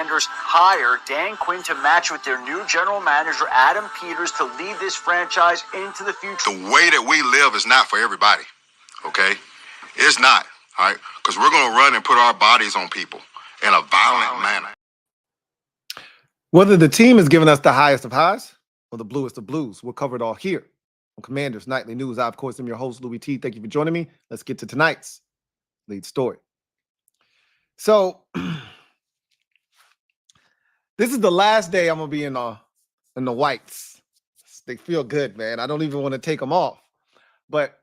Commanders hire Dan Quinn to match with their new general manager, Adam Peters, to lead this franchise into the future. The way that we live is not for everybody, okay? It's not, all right? Because we're going to run and put our bodies on people in a violent manner. Whether the team is giving us the highest of highs or the bluest of blues, we'll cover it all here on Commanders Nightly News. I, of course, am your host, Louie T. Thank you for joining me. Let's get to tonight's lead story. So, this is the last day I'm going to be in the whites. They feel good, man. I don't even want to take them off. But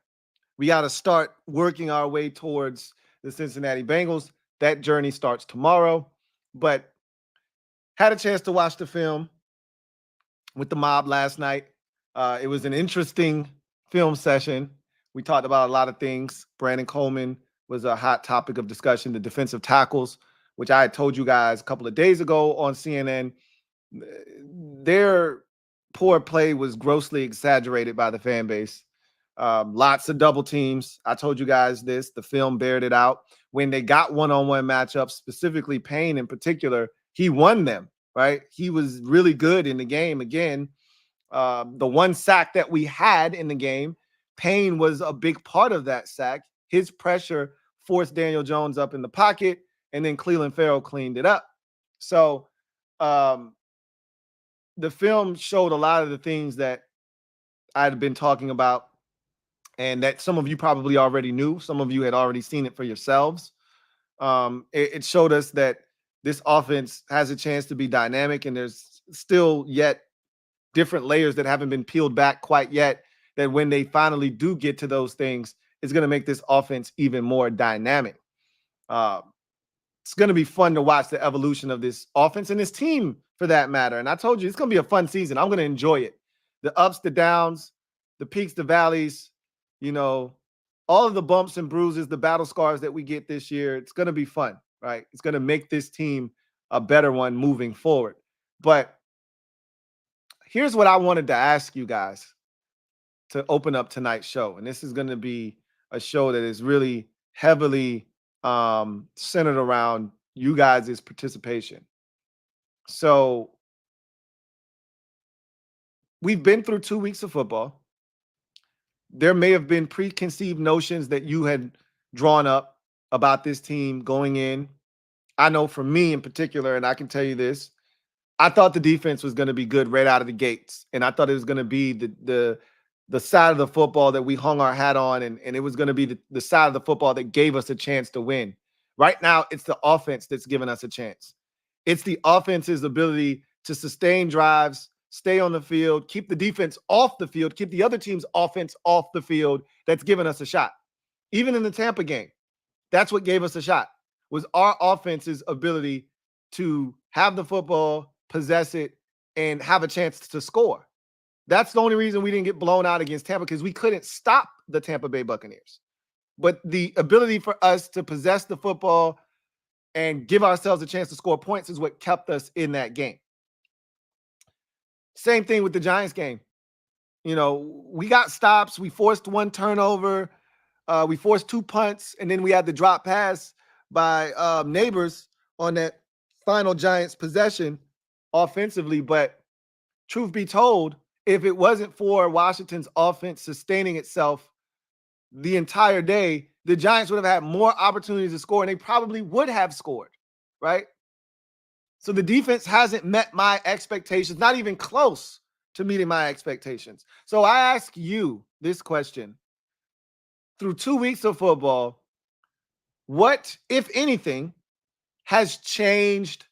we got to start working our way towards the Cincinnati Bengals. That journey starts tomorrow. But had a chance to watch the film with the mob last night. It was an interesting film session. We talked about a lot of things. Brandon Coleman was a hot topic of discussion. The defensive tackles, which I had told you guys a couple of days ago on CNN, their poor play was grossly exaggerated by the fan base. Lots of double teams. I told you guys this. The film bared it out. When they got one-on-one matchups, specifically Payne in particular, he won them, right? He was really good in the game. Again, the one sack that we had in the game, Payne was a big part of that sack. His pressure forced Daniel Jones up in the pocket, and then Cleveland Farrell cleaned it up. So the film showed a lot of the things that I had been talking about and that some of you probably already knew. Some of you had already seen it for yourselves. It showed us that this offense has a chance to be dynamic, and there's still yet different layers that haven't been peeled back quite yet, that when they finally do get to those things, it's going to make this offense even more dynamic. It's going to be fun to watch the evolution of this offense and this team for that matter. And I told you, it's going to be a fun season. I'm going to enjoy it. The ups, the downs, the peaks, the valleys, you know, all of the bumps and bruises, the battle scars that we get this year. It's going to be fun, right? It's going to make this team a better one moving forward. But here's what I wanted to ask you guys to open up tonight's show. And this is going to be a show that is really heavily centered around you guys' participation. So we've been through 2 weeks of football. There may have been preconceived notions that you had drawn up about this team going in. I know for me in particular, and I can tell you this, I thought the defense was going to be good right out of the gates. And I thought it was going to be the side of the football that we hung our hat on, and it was going to be the side of the football that gave us a chance to win. Right now, it's the offense that's given us a chance. It's the offense's ability to sustain drives, stay on the field, keep the defense off the field, keep the other team's offense off the field that's given us a shot. Even in the Tampa game, that's what gave us a shot, was our offense's ability to have the football, possess it, and have a chance to score. That's the only reason we didn't get blown out against Tampa, because we couldn't stop the Tampa Bay Buccaneers. But the ability for us to possess the football and give ourselves a chance to score points is what kept us in that game. Same thing with the Giants game. You know, we got stops. We forced one turnover. We forced 2 punts. And then we had the drop pass by Neighbors on that final Giants possession offensively. But truth be told, if it wasn't for Washington's offense sustaining itself the entire day, the Giants would have had more opportunities to score, and they probably would have scored, right? So the defense hasn't met my expectations, not even close to meeting my expectations. So I ask you this question. Through 2 weeks of football, what, if anything, has changed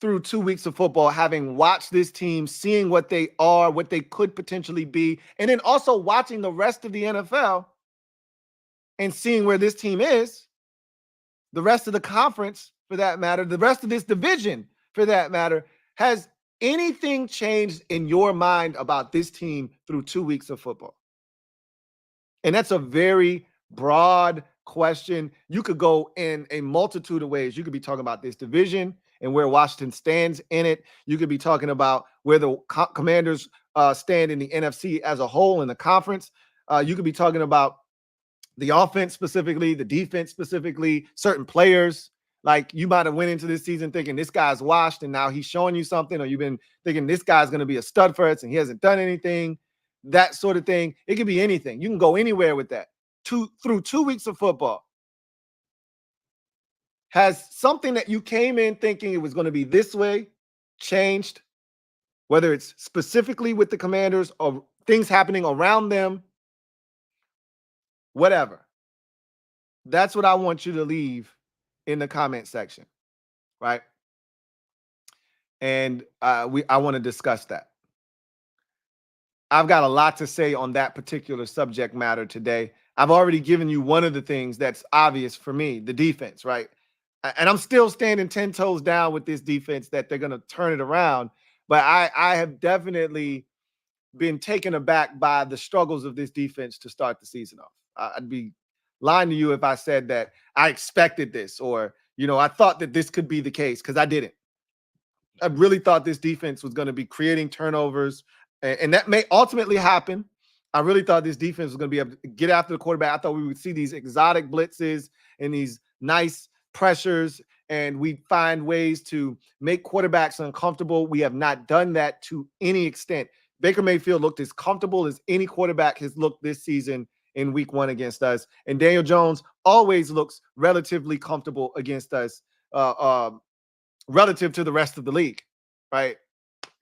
through 2 weeks of football, having watched this team, seeing what they are, what they could potentially be, and then also watching the rest of the NFL and seeing where this team is, the rest of the conference for that matter, the rest of this division for that matter? Has anything changed in your mind about this team through 2 weeks of football? And that's a very broad question. You could go in a multitude of ways. You could be talking about this division and where Washington stands in it. You could be talking about where the Commanders stand in the NFC as a whole in the conference. You could be talking about the offense specifically, the defense specifically, certain players, Like you might have went into this season thinking this guy's washed and now he's showing you something, or you've been thinking this guy's going to be a stud for us and he hasn't done anything, that sort of thing. It could be anything. You can go anywhere with that. Through 2 weeks of football, has something that you came in thinking it was going to be this way changed, whether it's specifically with the Commanders or things happening around them, whatever. That's what I want you to leave in the comment section, right? And I want to discuss that. I've got a lot to say on that particular subject matter today. I've already given you one of the things that's obvious for me, the defense, right? And I'm still standing 10 toes down with this defense that they're going to turn it around. But I have definitely been taken aback by the struggles of this defense to start the season off. I'd be lying to you if I said that I expected this, or, I thought that this could be the case, because I didn't. I really thought this defense was going to be creating turnovers, and that may ultimately happen. I really thought this defense was going to be able to get after the quarterback. I thought we would see these exotic blitzes and these nice pressures, and we'd find ways to make quarterbacks uncomfortable. We have not done that to any extent. Baker Mayfield looked as comfortable as any quarterback has looked this season in week 1 against us. And Daniel Jones always looks relatively comfortable against us relative to the rest of the league, right?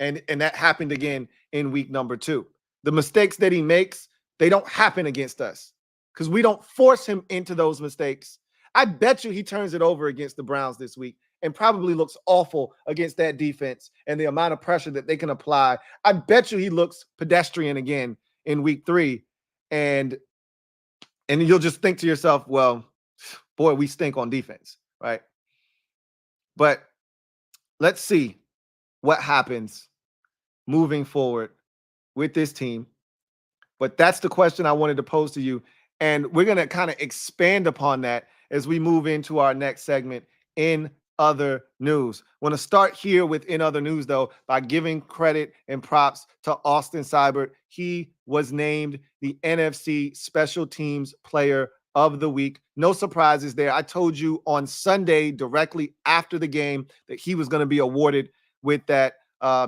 And that happened again in week number 2. The mistakes that he makes, they don't happen against us because we don't force him into those mistakes. I bet you he turns it over against the Browns this week and probably looks awful against that defense and the amount of pressure that they can apply. I bet you he looks pedestrian again in week 3. And you'll just think to yourself, well, boy, we stink on defense, right? But let's see what happens moving forward with this team. But that's the question I wanted to pose to you. And we're going to kind of expand upon that as we move into our next segment, in other news. I want to start here with in other news, though, by giving credit and props to Austin Seibert. He was named the NFC Special Teams Player of the Week. No surprises there. I told you on Sunday, directly after the game, that he was going to be awarded with that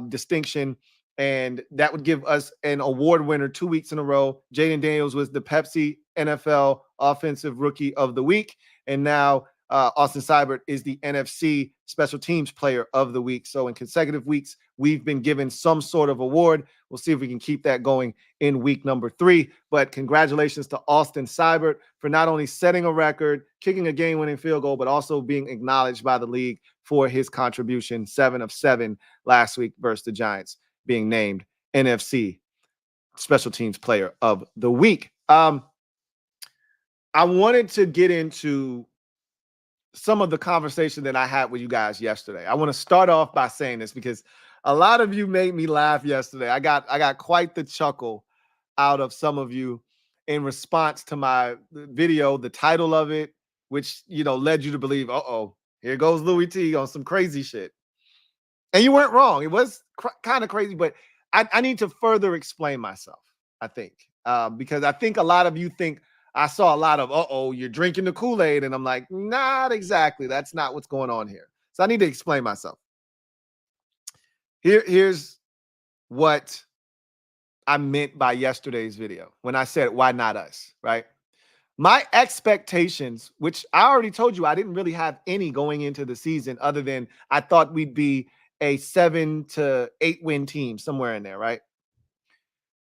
distinction, and that would give us an award winner 2 weeks in a row. Jaden Daniels was the Pepsi NFL Offensive Rookie of the Week, and now Austin Seibert is the NFC Special Teams Player of the Week. So in consecutive weeks, we've been given some sort of award. We'll see if we can keep that going in week number 3. But congratulations to Austin Seibert for not only setting a record, kicking a game-winning field goal, but also being acknowledged by the league for his contribution, 7 of 7 last week versus the Giants, being named NFC Special Teams Player of the Week. I wanted to get into some of the conversation that I had with you guys yesterday. I want to start off by saying this because a lot of you made me laugh yesterday. I got quite the chuckle out of some of you in response to my video, the title of it, which, led you to believe, here goes Louie T on some crazy shit. And you weren't wrong. It was kind of crazy, but I need to further explain myself, I think, because I think a lot of you think I saw a lot of, you're drinking the Kool-Aid. And I'm like, not exactly. That's not what's going on here. So I need to explain myself. Here's what I meant by yesterday's video when I said, why not us, right? My expectations, which I already told you I didn't really have any going into the season other than I thought we'd be a 7 to 8 win team, somewhere in there, right?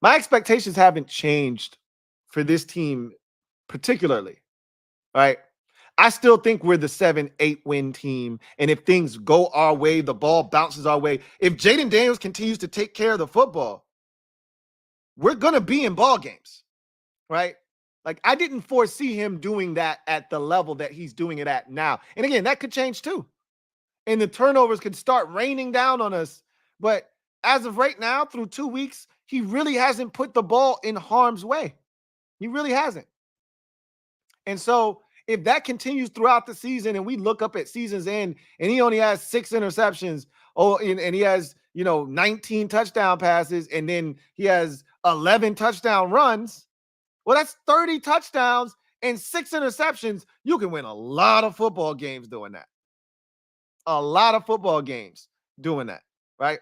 My expectations haven't changed for this team particularly, right? I still think we're the 7-8 win team. And if things go our way, the ball bounces our way. If Jaden Daniels continues to take care of the football, we're going to be in ball games, right? Like, I didn't foresee him doing that at the level that he's doing it at now. And again, that could change too. And the turnovers could start raining down on us. But as of right now, through 2 weeks, he really hasn't put the ball in harm's way. He really hasn't. And so if that continues throughout the season and we look up at season's end and he only has 6 interceptions, and he has, 19 touchdown passes, and then he has 11 touchdown runs, well, that's 30 touchdowns and 6 interceptions. You can win a lot of football games doing that. a lot of football games doing that, right?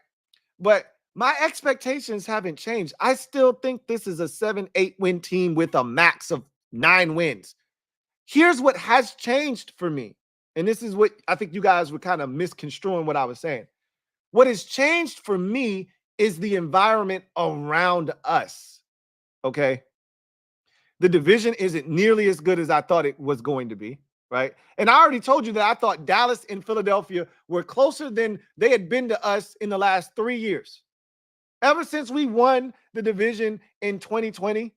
But my expectations haven't changed. I still think this is a 7-8 win team with a max of 9 wins. Here's what has changed for me. And this is what I think you guys were kind of misconstruing what I was saying. What has changed for me is the environment around us. Okay. The division isn't nearly as good as I thought it was going to be, right? And I already told you that I thought Dallas and Philadelphia were closer than they had been to us in the last 3 years. Ever since we won the division in 2020,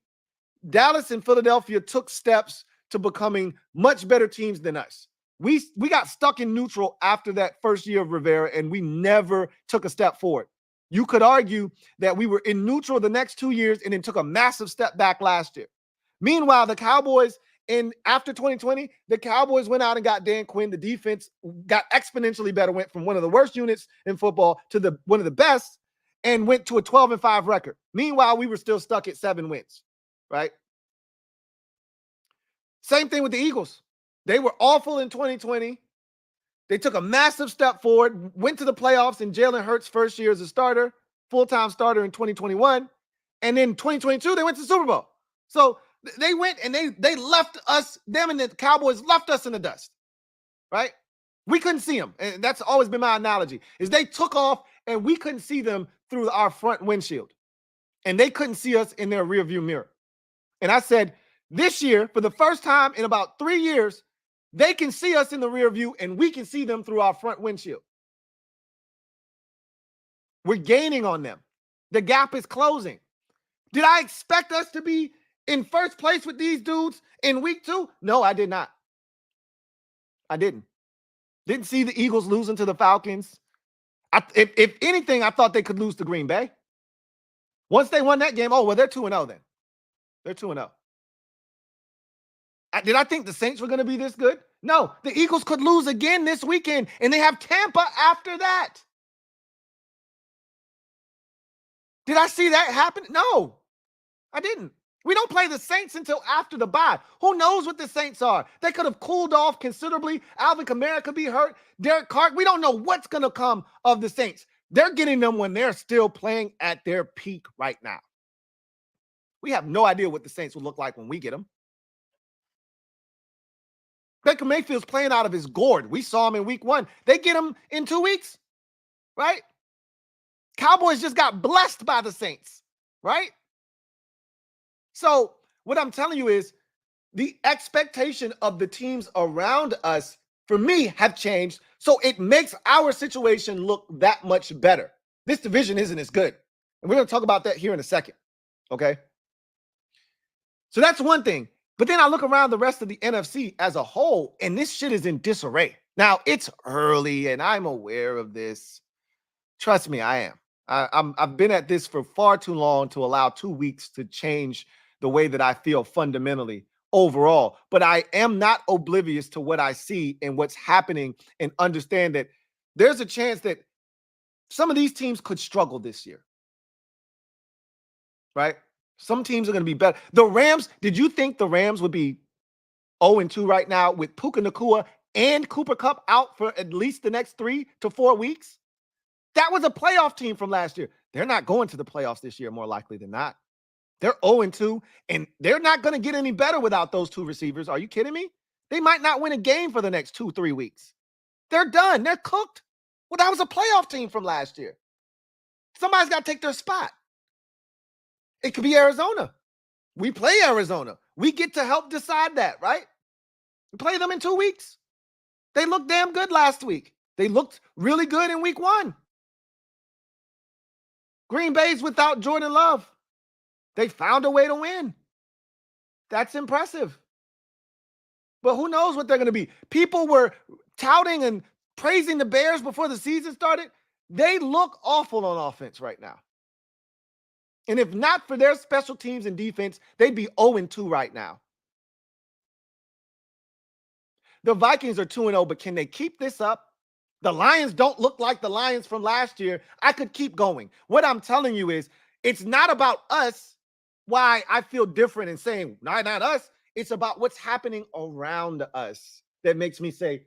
Dallas and Philadelphia took steps to becoming much better teams than us. We got stuck in neutral after that first year of Rivera, and we never took a step forward. You could argue that we were in neutral the next 2 years and then took a massive step back last year. Meanwhile, the Cowboys, after 2020, the Cowboys went out and got Dan Quinn. The defense got exponentially better, went from one of the worst units in football to one of the best, and went to a 12-5 record. Meanwhile, we were still stuck at 7 wins, right? Same thing with the Eagles. They were awful in 2020. They took a massive step forward, went to the playoffs in Jalen Hurts' first year as a starter, full-time starter in 2021. And then 2022, they went to the Super Bowl. So they went and they left us, them and the Cowboys left us in the dust, right? We couldn't see them. And that's always been my analogy, is they took off and we couldn't see them through our front windshield. And they couldn't see us in their rearview mirror. And I said, this year, for the first time in about 3 years, they can see us in the rear view and we can see them through our front windshield. We're gaining on them. The gap is closing. Did I expect us to be in first place with these dudes in week 2? No, I did not. I didn't. Didn't see the Eagles losing to the Falcons. If anything, I thought they could lose to Green Bay. Once they won that game, they're 2-0 then. They're 2-0. Did I think the Saints were going to be this good? No, the Eagles could lose again this weekend, and they have Tampa after that. Did I see that happen? No, I didn't. We don't play the Saints until after the bye. Who knows what the Saints are? They could have cooled off considerably. Alvin Kamara could be hurt. Derek Carr, we don't know what's going to come of the Saints. They're getting them when they're still playing at their peak right now. We have no idea what the Saints will look like when we get them. Baker Mayfield's playing out of his gourd. We saw him in week 1. They get him in 2 weeks, right? Cowboys just got blessed by the Saints, right? So what I'm telling you is the expectation of the teams around us, for me, have changed. So it makes our situation look that much better. This division isn't as good. And we're going to talk about that here in a second, okay? So that's one thing. But then I look around the rest of the NFC as a whole, and this shit is in disarray. Now, it's early, and I'm aware of this. Trust me, I am. I've been at this for far too long to allow 2 weeks to change the way that I feel fundamentally overall. But I am not oblivious to what I see and what's happening, and understand that there's a chance that some of these teams could struggle this year, right? Some teams are going to be better. The Rams, did you think the Rams would be 0-2 right now with Puka Nacua and Cooper Kupp out for at least the next 3 to 4 weeks? That was a playoff team from last year. They're not going to the playoffs this year, more likely than not. They're 0-2, and they're not going to get any better without those 2 receivers. Are you kidding me? They might not win a game for the next 2-3 weeks. They're done. They're cooked. Well, that was a playoff team from last year. Somebody's got to take their spot. It could be Arizona. We play Arizona. We get to help decide that, right? We play them in 2 weeks. They looked damn good last week. They looked really good in week 1. Green Bay's without Jordan Love. They found a way to win. That's impressive. But who knows what they're going to be? People were touting and praising the Bears before the season started. They look awful on offense right now. And if not for their special teams and defense, they'd be 0-2 right now. The Vikings are 2-0, but can they keep this up? The Lions don't look like the Lions from last year. I could keep going. What I'm telling you is, it's not about us, why I feel different and saying, not us. It's about what's happening around us that makes me say,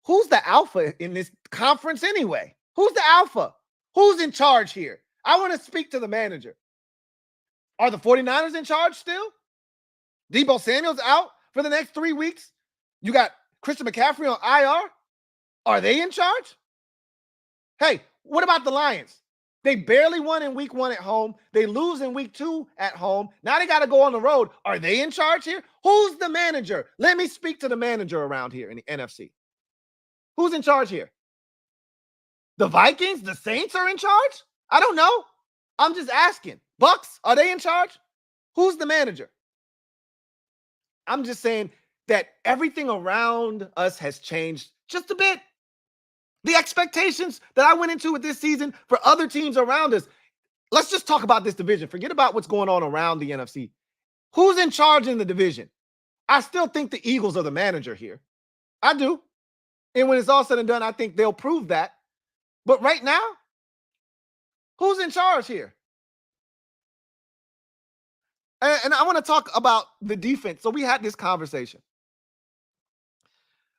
who's the alpha in this conference anyway? Who's the alpha? Who's in charge here? I want to speak to the manager. Are the 49ers in charge still? Deebo Samuel's out for the next 3 weeks. You got Christian McCaffrey on IR. Are they in charge? Hey, what about the Lions? They barely won in week 1 at home. They lose in week 2 at home. Now they got to go on the road. Are they in charge here? Who's the manager? Let me speak to the manager around here in the NFC. Who's in charge here? The Vikings? The Saints are in charge? I don't know. I'm just asking. Bucks, are they in charge? Who's the manager? I'm just saying that everything around us has changed just a bit. The expectations that I went into with this season for other teams around us. Let's just talk about this division. Forget about what's going on around the NFC. Who's in charge in the division? I still think the Eagles are the manager here. I do. And when it's all said and done, I think they'll prove that. But right now, who's in charge here? And I want to talk about the defense. So we had this conversation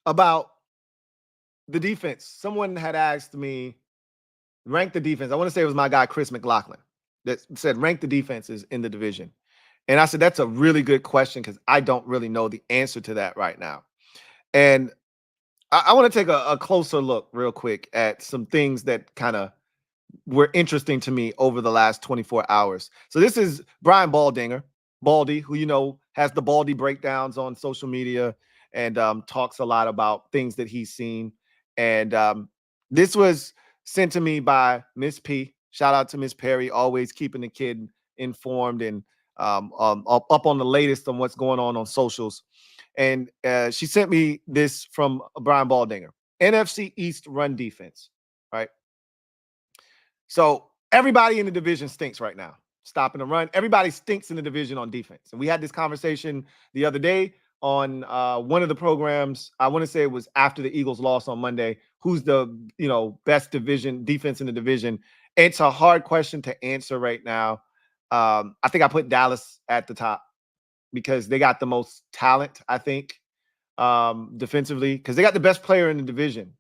about the defense. Someone had asked me, rank the defense. I want to say it was my guy, Chris McLaughlin, that said, rank the defenses in the division. And I said, that's a really good question because I don't really know the answer to that right now. And I want to take a closer look real quick at some things that kind of were interesting to me over the last 24 hours. So this is Brian Baldinger, Baldy, who, you know, has the Baldy breakdowns on social media and talks a lot about things that he's seen. And this was sent to me by Miss P. Shout out to Miss Perry, always keeping the kid informed and up on the latest on what's going on socials. And she sent me this from Brian Baldinger. NFC East run defense, right? So everybody in the division stinks right now. Stopping the run. Everybody stinks in the division on defense. And we had this conversation the other day on one of the programs. I want to say it was after the Eagles lost on Monday. Who's the, best division defense in the division? It's a hard question to answer right now. I think I put Dallas at the top because they got the most talent, I think, defensively, because they got the best player in the division,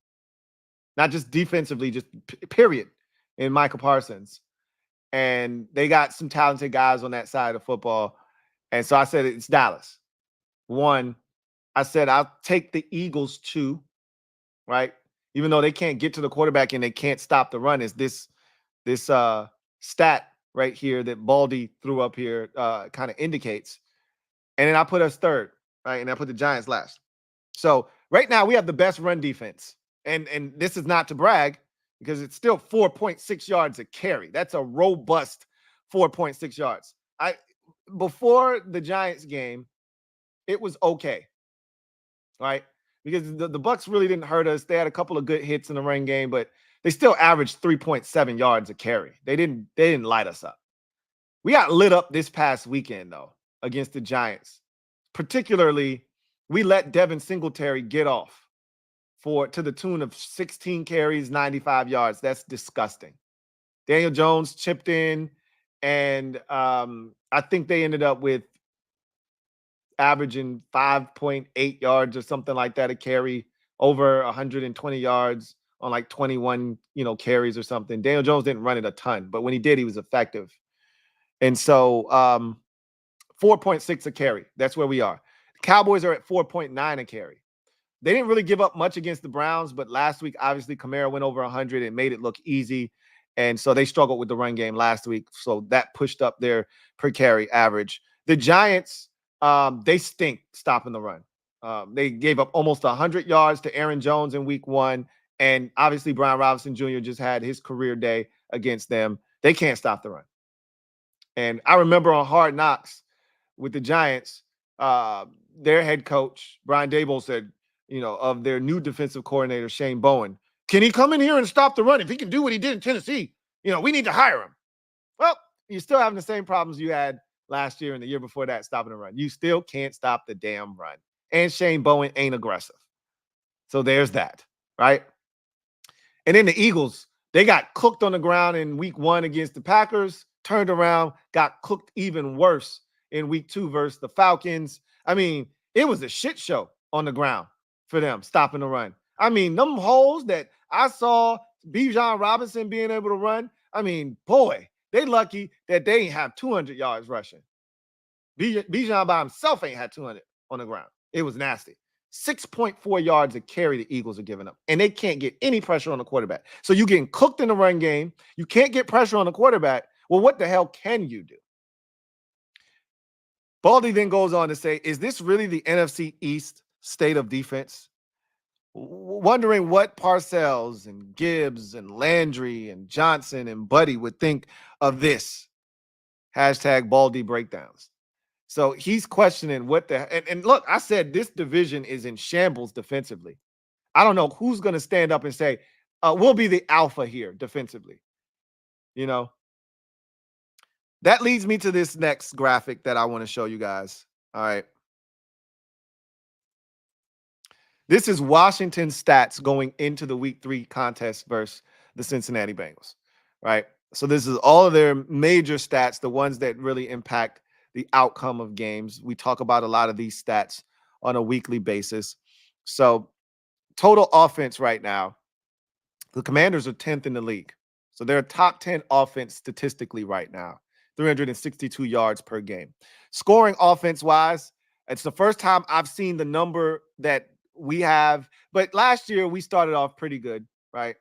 not just defensively, just period, in Micah Parsons. And they got some talented guys on that side of football. And so I said, it's Dallas. 1, I said, I'll take the Eagles 2, right? Even though they can't get to the quarterback and they can't stop the run, is this stat right here that Baldy threw up here kind of indicates. And then I put us 3rd, right? And I put the Giants last. So right now we have the best run defense. And this is not to brag because it's still 4.6 yards a carry. That's a robust 4.6 yards. Before the Giants game, it was okay, right? Because the Bucs really didn't hurt us. They had a couple of good hits in the run game, but they still averaged 3.7 yards a carry. They didn't light us up. We got lit up this past weekend, though, against the Giants. Particularly, we let Devin Singletary get off to the tune of 16 carries, 95 yards. That's disgusting. Daniel Jones chipped in, and I think they ended up with averaging 5.8 yards or something like that a carry, over 120 yards on like 21, carries or something. Daniel Jones didn't run it a ton, but when he did, he was effective. And so 4.6 a carry. That's where we are. The Cowboys are at 4.9 a carry. They didn't really give up much against the Browns, but last week, obviously, Kamara went over 100 and made it look easy. And so they struggled with the run game last week. So that pushed up their per carry average. The Giants, they stink stopping the run. They gave up almost 100 yards to Aaron Jones in week 1. And obviously, Brian Robinson Jr. just had his career day against them. They can't stop the run. And I remember on Hard Knocks with the Giants, their head coach, Brian Daboll, said, of their new defensive coordinator, Shane Bowen, can he come in here and stop the run? If he can do what he did in Tennessee, we need to hire him. Well, you're still having the same problems you had last year and the year before that stopping the run. You still can't stop the damn run. And Shane Bowen ain't aggressive. So there's that, right? And then the Eagles, they got cooked on the ground in week 1 against the Packers, turned around, got cooked even worse in week 2 versus the Falcons. I mean, it was a shit show on the ground for them, stopping the run. I mean, them holes that I saw Bijan Robinson being able to run, I mean, boy, they lucky that they ain't have 200 yards rushing. Bijan by himself ain't had 200 on the ground. It was nasty. 6.4 yards a carry the Eagles are giving up, and they can't get any pressure on the quarterback. So you're getting cooked in the run game. You can't get pressure on the quarterback. Well, what the hell can you do? Baldy then goes on to say, is this really the NFC East state of defense? Wondering what Parcells and Gibbs and Landry and Johnson and Buddy would think of this. Hashtag Baldy breakdowns. So he's questioning what the and look, I said this division is in shambles defensively. I don't know who's going to stand up and say, we'll be the alpha here defensively. You know, that leads me to this next graphic that I want to show you guys. All right. This is Washington's stats going into the week 3 contest versus the Cincinnati Bengals, right? So this is all of their major stats, the ones that really impact the outcome of games. We talk about a lot of these stats on a weekly basis. So total offense right now, the Commanders are 10th in the league. So they're a top 10 offense statistically right now, 362 yards per game. Scoring offense-wise, it's the first time I've seen the number that we have, but last year we started off pretty good, right?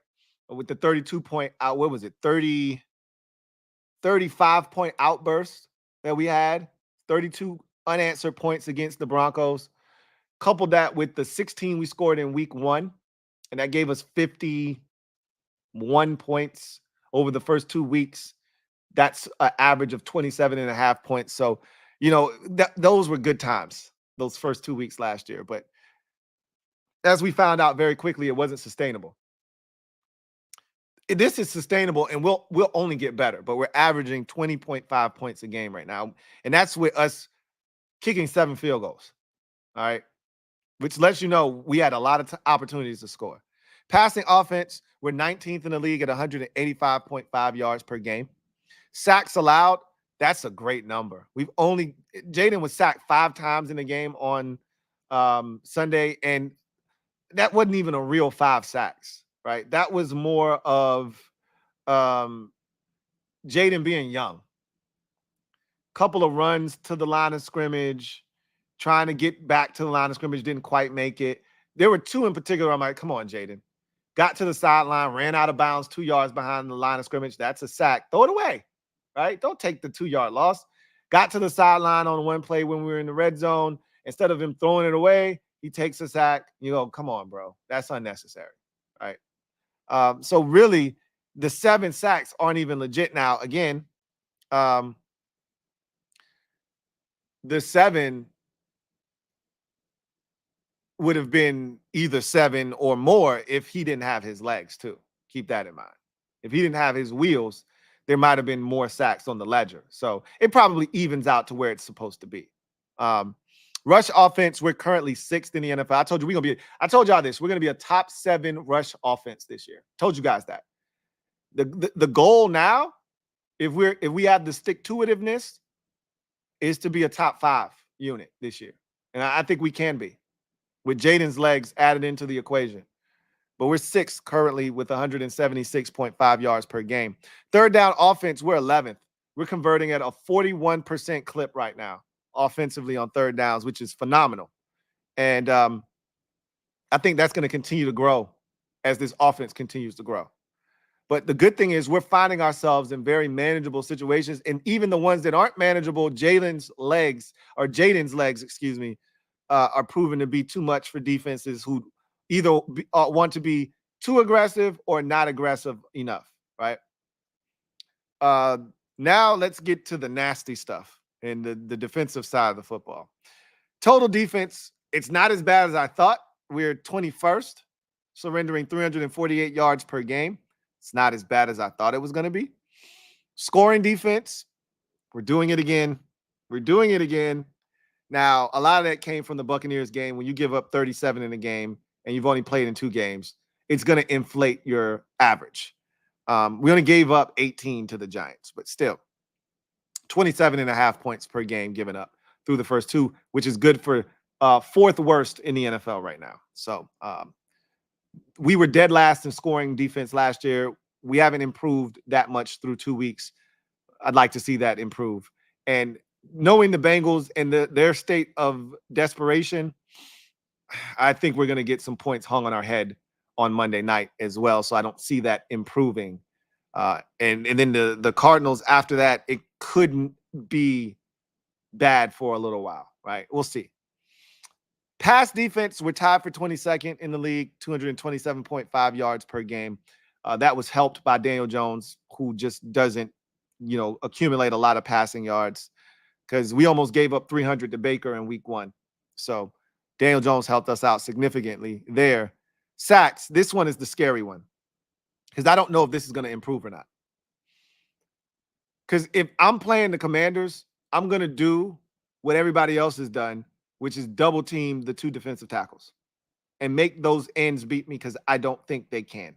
With the 32-point out, what was it? 35-point outburst that we had, 32 unanswered points against the Broncos. Coupled that with the 16 we scored in week 1, and that gave us 51 points over the first 2 weeks. That's an average of 27.5 points. So, you know, those were good times, those first 2 weeks last year. But as we found out very quickly, it wasn't sustainable. This is sustainable, and we'll only get better. But we're averaging 20.5 points a game right now, and that's with us kicking 7 field goals. All right, which lets you know we had a lot of opportunities to score. Passing offense, we're 19th in the league at 185.5 yards per game. Sacks allowed, that's a great number. Jaden was sacked 5 times in the game on Sunday, and that wasn't even a real 5 sacks, right? That was more of Jaden being young. Couple of runs to the line of scrimmage, trying to get back to the line of scrimmage, didn't quite make it. There were 2 in particular. I'm like, come on, Jaden. Got to the sideline, ran out of bounds 2 yards behind the line of scrimmage. That's a sack. Throw it away, right? Don't take the 2-yard loss. Got to the sideline on one play when we were in the red zone. Instead of him throwing it away, he takes a sack. You go, come on, bro. That's unnecessary, right? So really, the 7 sacks aren't even legit now. Again, the 7 would have been either 7 or more if he didn't have his legs too. Keep that in mind. If he didn't have his wheels, there might have been more sacks on the ledger. So it probably evens out to where it's supposed to be. Rush offense, we're currently 6th in the NFL. I told you I told y'all this. We're going to be a top 7 rush offense this year. Told you guys that. The goal now, if we have the stick-to-itiveness, is to be a top 5 unit this year. And I think we can be, with Jaden's legs added into the equation. But we're 6th currently with 176.5 yards per game. Third down offense, we're 11th. We're converting at a 41% clip right now offensively on third downs, which is phenomenal. And I think that's going to continue to grow as this offense continues to grow. But the good thing is we're finding ourselves in very manageable situations. And even the ones that aren't manageable, Jaden's legs, are proven to be too much for defenses who either want to be too aggressive or not aggressive enough, right? Now let's get to the nasty stuff and the defensive side of the football. Total defense, it's not as bad as I thought. We're 21st, surrendering 348 yards per game. It's not as bad as I thought it was going to be. Scoring defense, we're doing it again. Now, a lot of that came from the Buccaneers game. When you give up 37 in a game and you've only played in 2 games, it's going to inflate your average. We only gave up 18 to the Giants, but still 27.5 points per game given up through the first 2, which is good for 4th worst in the NFL right now. So We were dead last in scoring defense last year. We haven't improved that much through 2 weeks. I'd like to see that improve. And knowing the Bengals and their state of desperation, I think we're going to get some points hung on our head on Monday night as well. So I don't see that improving. And then the Cardinals after that, it couldn't be bad for a little while, right? We'll see. Pass defense, we're tied for 22nd in the league, 227.5 yards per game. That was helped by Daniel Jones, who just doesn't, accumulate a lot of passing yards, because we almost gave up 300 to Baker in week 1. So Daniel Jones helped us out significantly there. Sacks, this one is the scary one, because I don't know if this is going to improve or not. Because if I'm playing the Commanders, I'm going to do what everybody else has done, which is double team the 2 defensive tackles and make those ends beat me, because I don't think they can.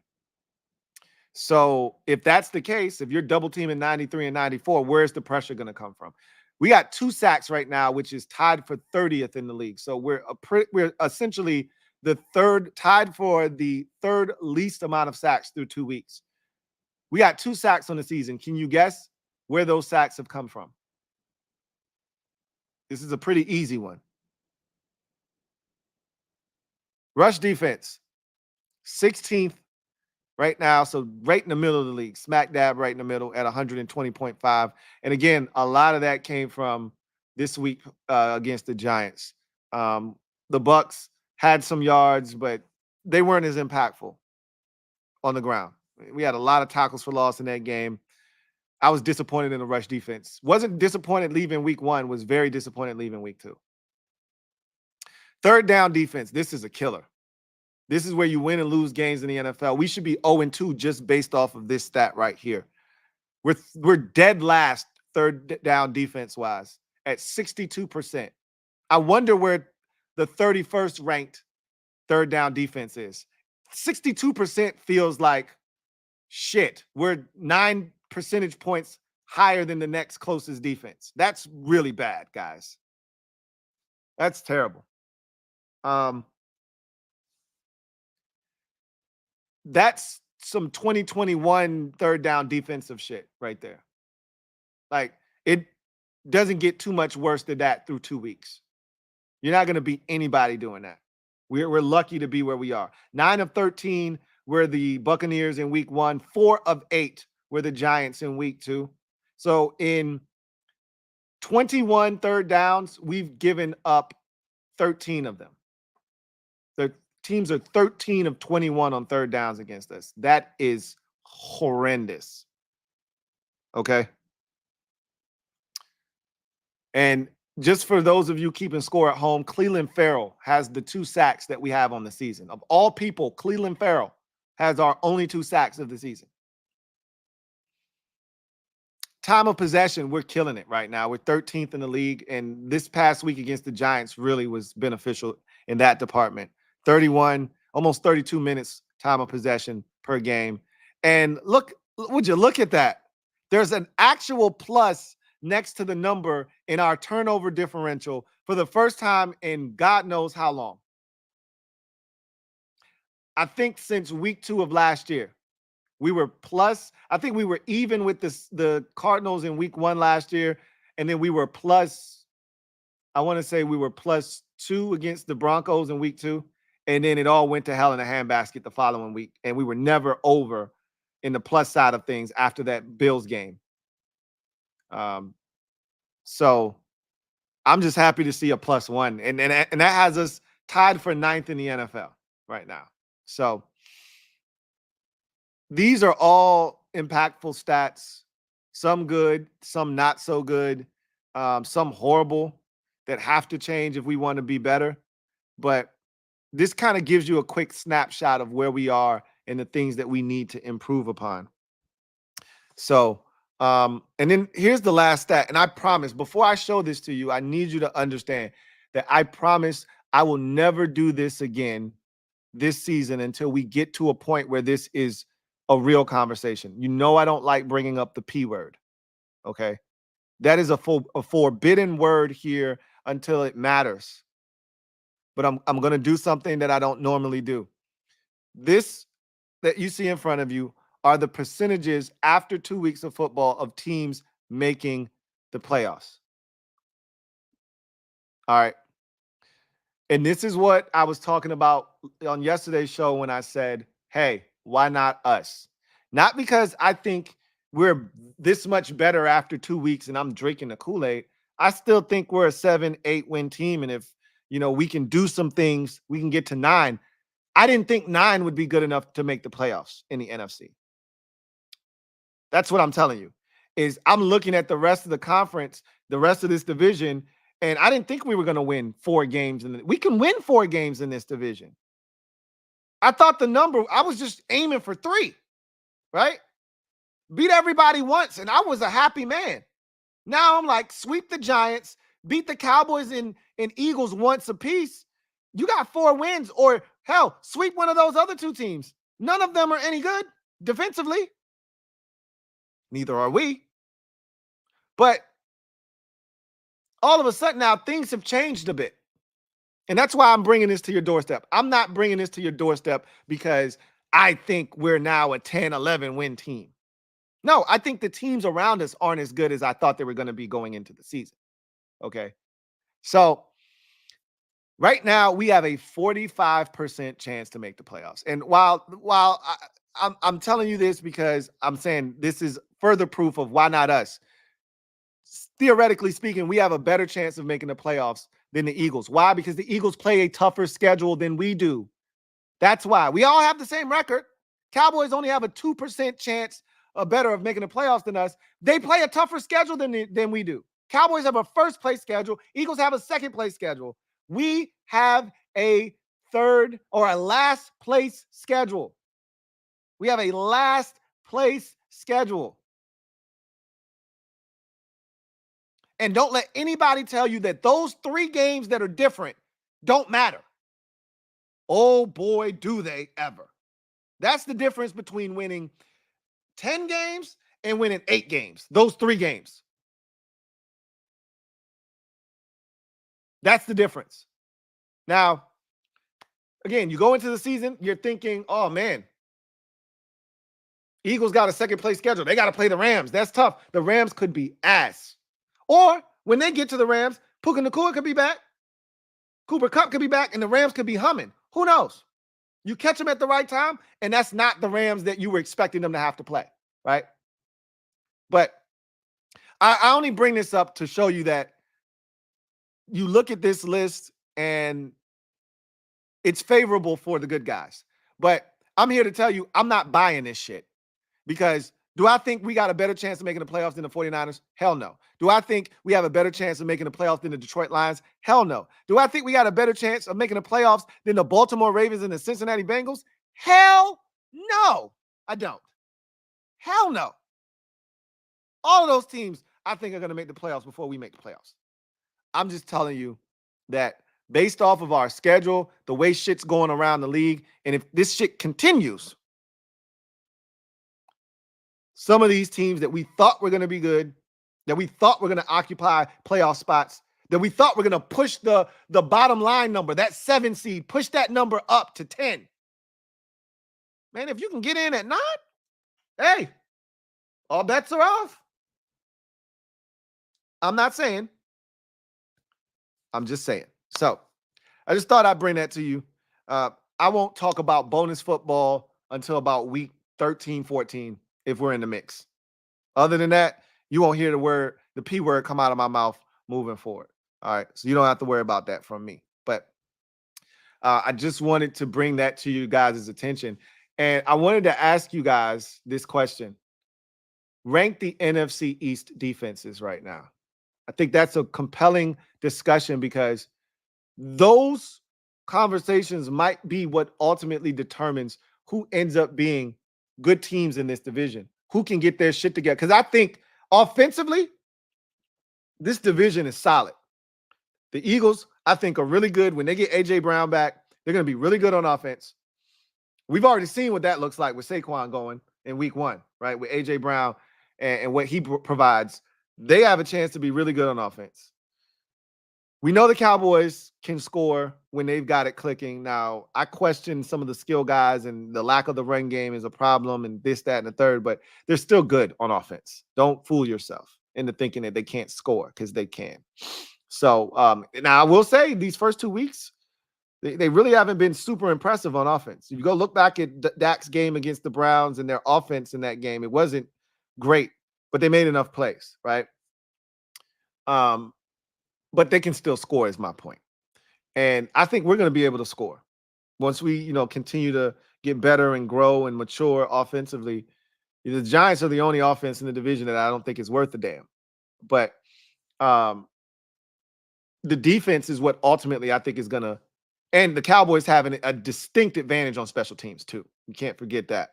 So if that's the case, if you're double teaming 93 and 94, where's the pressure going to come from? We got 2 sacks right now, which is tied for 30th in the league. So we're essentially tied for the 3rd least amount of sacks through 2 weeks. We got 2 sacks on the season. Can you guess where those sacks have come from? This is a pretty easy one. Rush defense, 16th right now. So right in the middle of the league, smack dab right in the middle at 120.5. And again, a lot of that came from this week against the Giants. The Bucs had some yards, but they weren't as impactful on the ground. We had a lot of tackles for loss in that game. I was disappointed in the rush defense. Wasn't disappointed leaving week 1, was very disappointed leaving week 2. 3rd down defense, this is a killer. This is where you win and lose games in the NFL. We should be 0-2 just based off of this stat right here. We're dead last 3rd down defense-wise at 62%. I wonder where the 31st ranked 3rd down defense is. 62% feels like shit. We're 9 percentage points higher than the next closest defense. That's really bad, guys. That's terrible. That's some 2021 3rd down defensive shit right there. Like, it doesn't get too much worse than that through 2 weeks. You're not going to beat anybody doing that. We're lucky to be where we are. 9 of 13 were the Buccaneers in week 1. 4 of 8 were the Giants in week 2. So in 21 3rd downs, we've given up 13 of them. The teams are 13 of 21 on 3rd downs against us. That is horrendous. Okay. And just for those of you keeping score at home, Cleveland Farrell has the 2 sacks that we have on the season. Of all people, Cleveland Farrell has our only 2 sacks of the season. Time of possession, we're killing it right now. We're 13th in the league, and this past week against the Giants really was beneficial in that department. 31, almost 32 minutes time of possession per game. And look, would you look at that? There's an actual plus next to the number in our turnover differential for the first time in God knows how long. I think since week 2 of last year. We were plus, I think we were even with the Cardinals in week 1 last year. And then we were plus, I want to say we were +2 against the Broncos in week 2. And then it all went to hell in a handbasket the following week. And we were never over in the plus side of things after that Bills game. So I'm just happy to see a +1. And that has us tied for 9th in the NFL right now. So these are all impactful stats, some good, some not so good, some horrible that have to change if we want to be better. But this kind of gives you a quick snapshot of where we are and the things that we need to improve upon. So, and then here's the last stat. And I promise, before I show this to you, I need you to understand that I promise I will never do this again this season until we get to a point where this is a real conversation. You know, I don't like bringing up the P word. Okay. That is a forbidden word here until it matters. But I'm going to do something that I don't normally do. This that you see in front of you are the percentages after 2 weeks of football of teams making the playoffs. All right. And this is what I was talking about on yesterday's show when I said, hey, why not us? Not because I think we're this much better after 2 weeks and I'm drinking the Kool-Aid. I still think we're a 7-8 win team. And if, we can do some things, we can get to 9. I didn't think 9 would be good enough to make the playoffs in the NFC. That's what I'm telling you. Is I'm looking at the rest of the conference, the rest of this division, and I didn't think we were going to win 4 games. We can win 4 games in this division. I thought I was just aiming for 3, right? Beat everybody once, and I was a happy man. Now I'm like, sweep the Giants, beat the Cowboys and Eagles once apiece. You got 4 wins, or hell, sweep one of those other 2 teams. None of them are any good defensively. Neither are we. But all of a sudden now things have changed a bit. And that's why I'm bringing this to your doorstep. I'm not bringing this to your doorstep because I think we're now a 10-11 win team. No, I think the teams around us aren't as good as I thought they were going to be going into the season. Okay. So right now we have a 45% chance to make the playoffs. And while I'm telling you this because I'm saying this is further proof of why not us. Theoretically speaking, we have a better chance of making the playoffs than the Eagles. Why? Because the Eagles play a tougher schedule than we do. That's why. We all have the same record. Cowboys only have a 2% chance better of making the playoffs than us. They play a tougher schedule than we do. Cowboys have a first place schedule. Eagles have a second place schedule. We have a third or a last place schedule. We have a last place schedule. And don't let anybody tell you that those 3 games that are different don't matter. Oh boy, do they ever. That's the difference between winning 10 games and winning 8 games. Those 3 games. That's the difference. Now, again, you go into the season, you're thinking, oh man, Eagles got a second place schedule. They got to play the Rams. That's tough. The Rams could be ass. Or when they get to the Rams, Puka Nacua could be back. Cooper Kupp could be back, and the Rams could be humming. Who knows? You catch them at the right time, and that's not the Rams that you were expecting them to have to play, right? But I only bring this up to show you that you look at this list, and it's favorable for the good guys. But I'm here to tell you, I'm not buying this shit. Because do I think we got a better chance of making the playoffs than the 49ers? Hell no. Do I think we have a better chance of making the playoffs than the Detroit Lions? Hell no. Do I think we got a better chance of making the playoffs than the Baltimore Ravens and the Cincinnati Bengals? Hell no, I don't. Hell no. All of those teams, I think, are going to make the playoffs before we make the playoffs. I'm just telling you that based off of our schedule, the way shit's going around the league, and if this shit continues, some of these teams that we thought were going to be good, that we thought were going to occupy playoff spots, that we thought were going to push the bottom line number, that 7 seed, push that number up to 10. Man, if you can get in at 9, hey, all bets are off. I'm not saying. I'm just saying. So I just thought I'd bring that to you. I won't talk about bonus football until about week 13, 14. If we're in the mix. Other than that, you won't hear the P word come out of my mouth moving forward. All right. So you don't have to worry about that from me. But I just wanted to bring that to you guys' attention. And I wanted to ask you guys this question. Rank the NFC East defenses right now. I think that's a compelling discussion because those conversations might be what ultimately determines who ends up being good teams in this division, who can get their shit together. Because I think offensively, this division is solid. The Eagles, I think, are really good. When they get A.J. Brown back, they're going to be really good on offense. We've already seen what that looks like with Saquon going in week 1, right? With A.J. Brown and what he provides. They have a chance to be really good on offense. We know the Cowboys can score when they've got it clicking. Now, I question some of the skill guys, and the lack of the run game is a problem, and this, that, and the third, but they're still good on offense. Don't fool yourself into thinking that they can't score, because they can. So now I will say these first 2 weeks, they really haven't been super impressive on offense. If you go look back at Dak's game against the Browns and their offense in that game, it wasn't great, but they made enough plays, right? But they can still score, is my point. And I think we're going to be able to score once we, continue to get better and grow and mature offensively. The Giants are the only offense in the division that I don't think is worth a damn. But the defense is what ultimately I think is going to, and the Cowboys have a distinct advantage on special teams too. You can't forget that,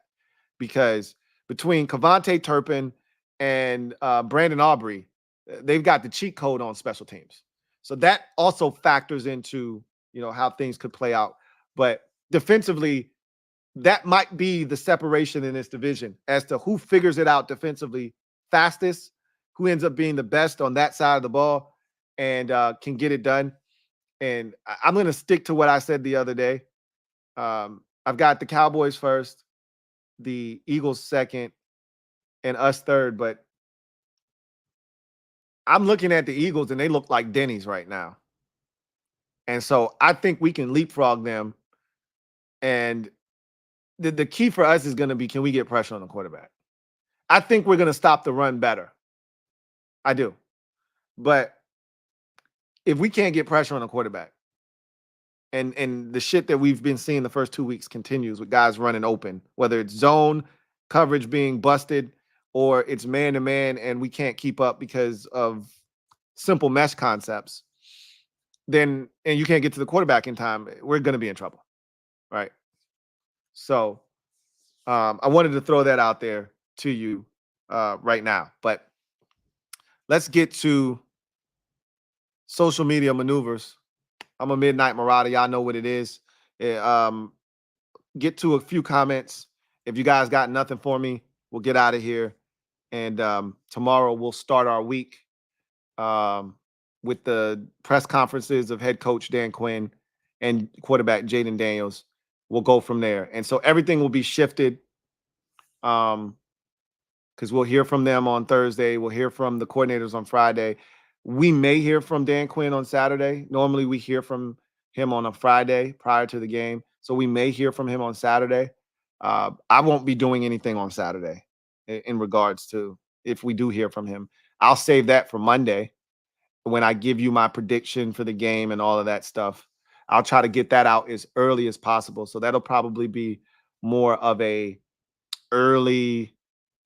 because between Kevontae Turpin and Brandon Aubrey, they've got the cheat code on special teams. So that also factors into, how things could play out. But defensively, that might be the separation in this division as to who figures it out defensively fastest, who ends up being the best on that side of the ball and can get it done. And I'm going to stick to what I said the other day. I've got the Cowboys first, the Eagles second, and us third. But I'm looking at the Eagles, and they look like Denny's right now. And so I think we can leapfrog them. And the key for us is going to be, can we get pressure on the quarterback? I think we're going to stop the run better. I do. But if we can't get pressure on the quarterback, and the shit that we've been seeing the first 2 weeks continues with guys running open, whether it's zone coverage being busted or it's man-to-man and we can't keep up because of simple mesh concepts, and you can't get to the quarterback in time, we're going to be in trouble, right? So I wanted to throw that out there to you right now. But let's get to social media maneuvers. I'm a Midnight Marauder. Y'all know what it is. Get to a few comments. If you guys got nothing for me, we'll get out of here. And tomorrow we'll start our week with the press conferences of head coach Dan Quinn and quarterback Jaden Daniels. We'll go from there. And so everything will be shifted because we'll hear from them on Thursday. We'll hear from the coordinators on Friday. We may hear from Dan Quinn on Saturday. Normally we hear from him on a Friday prior to the game. So we may hear from him on Saturday. I won't be doing anything on Saturday in regards to if we do hear from him. I'll save that for Monday when I give you my prediction for the game and all of that stuff. I'll try to get that out as early as possible. So that'll probably be more of a early,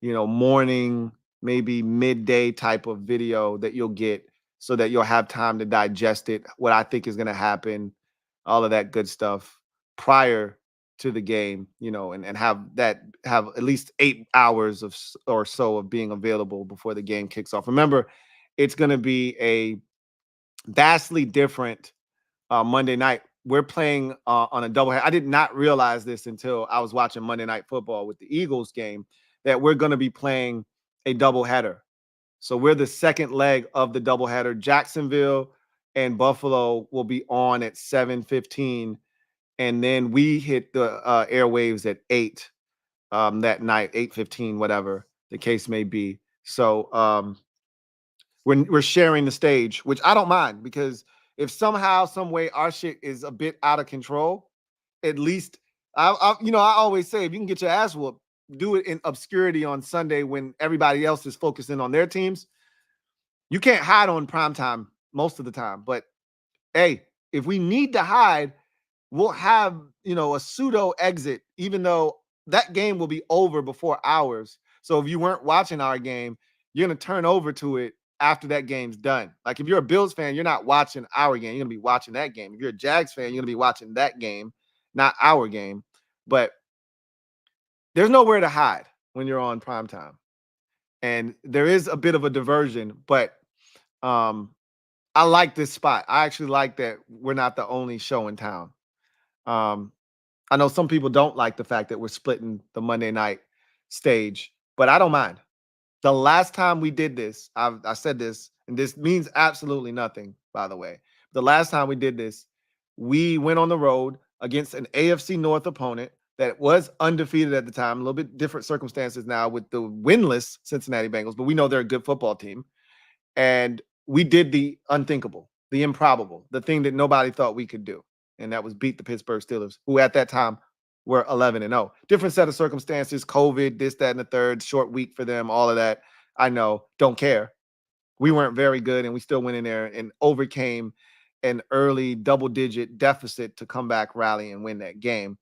morning, maybe midday type of video that you'll get so that you'll have time to digest it, what I think is going to happen, all of that good stuff prior to the game, and have at least 8 hours or so of being available before the game kicks off. Remember, it's going to be a vastly different Monday night. We're playing on a doubleheader. I did not realize this until I was watching Monday Night Football with the Eagles game, that we're going to be playing a doubleheader. So we're the second leg of the doubleheader. Jacksonville and Buffalo will be on at 7:15, and then we hit the airwaves at 8 that night, 8:15, whatever the case may be. So we're sharing the stage, which I don't mind, because if somehow, some way our shit is a bit out of control, at least I always say, if you can get your ass whooped, do it in obscurity on Sunday when everybody else is focusing on their teams. You can't hide on primetime most of the time. But hey, if we need to hide, we'll have, a pseudo exit, even though that game will be over before ours. So if you weren't watching our game, you're going to turn over to it after that game's done. Like if you're a Bills fan, you're not watching our game. You're going to be watching that game. If you're a Jags fan, you're going to be watching that game, not our game. But there's nowhere to hide when you're on primetime. And there is a bit of a diversion, but I like this spot. I actually like that we're not the only show in town. I know some people don't like the fact that we're splitting the Monday night stage, but I don't mind. The last time we did this, I said this, and this means absolutely nothing, by the way, the last time we did this, we went on the road against an AFC North opponent that was undefeated at the time. A little bit different circumstances now with the winless Cincinnati Bengals, but we know they're a good football team. And we did the unthinkable, the improbable, the thing that nobody thought we could do. And that was beat the Pittsburgh Steelers, who at that time were 11-0. Different set of circumstances, COVID, this, that, and the third, short week for them, all of that. I know, don't care. We weren't very good, and we still went in there and overcame an early double-digit deficit to come back, rally, and win that game.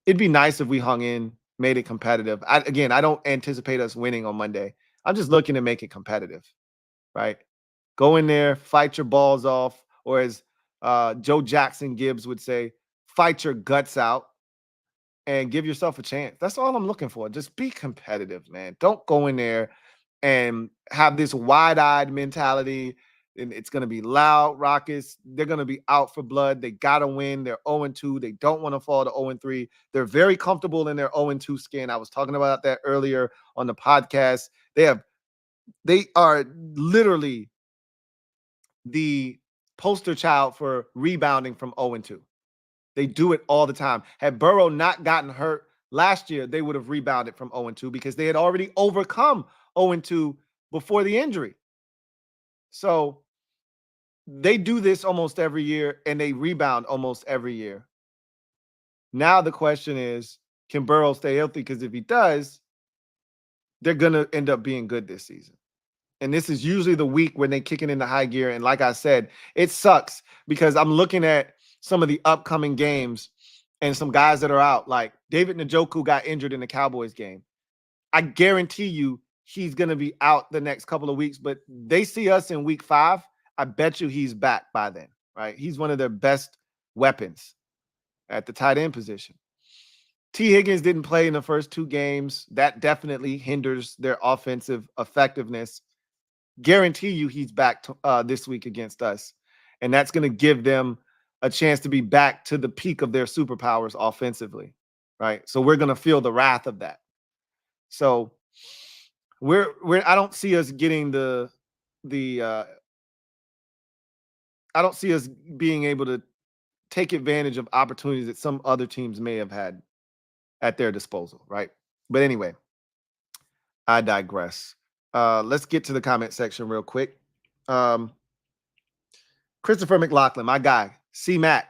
It'd be nice if we hung in, made it competitive. I don't anticipate us winning on Monday. I'm just looking to make it competitive, right? Go in there, fight your balls off, or as Joe Jackson Gibbs would say, fight your guts out and give yourself a chance. That's all I'm looking for. Just be competitive, man. Don't go in there and have this wide-eyed mentality, and it's going to be loud, raucous. They're going to be out for blood. They got to win. They're 0-2. They don't want to fall to 0-3. They're very comfortable in their 0-2 skin. I was talking about that earlier on the podcast. They are literally the poster child for rebounding from 0-2. They do it all the time. Had Burrow not gotten hurt last year, they would have rebounded from 0-2 because they had already overcome 0-2 before the injury. So they do this almost every year, and they rebound almost every year. Now the question is, can Burrow stay healthy? Because if he does, they're going to end up being good this season. And this is usually the week when they kick it into high gear. And like I said, it sucks because I'm looking at some of the upcoming games and some guys that are out. Like David Njoku got injured in the Cowboys game. I guarantee you he's going to be out the next couple of weeks, but they see us in week 5. I bet you he's back by then, right? He's one of their best weapons at the tight end position. T. Higgins didn't play in the first 2 games. That definitely hinders their offensive effectiveness. Guarantee you he's back this week against us. And that's going to give them a chance to be back to the peak of their superpowers offensively, right? So we're going to feel the wrath of that. So I don't see us getting I don't see us being able to take advantage of opportunities that some other teams may have had at their disposal, right? But anyway, I digress. Let's get to the comment section real quick. Christopher McLaughlin, my guy. C-Mac,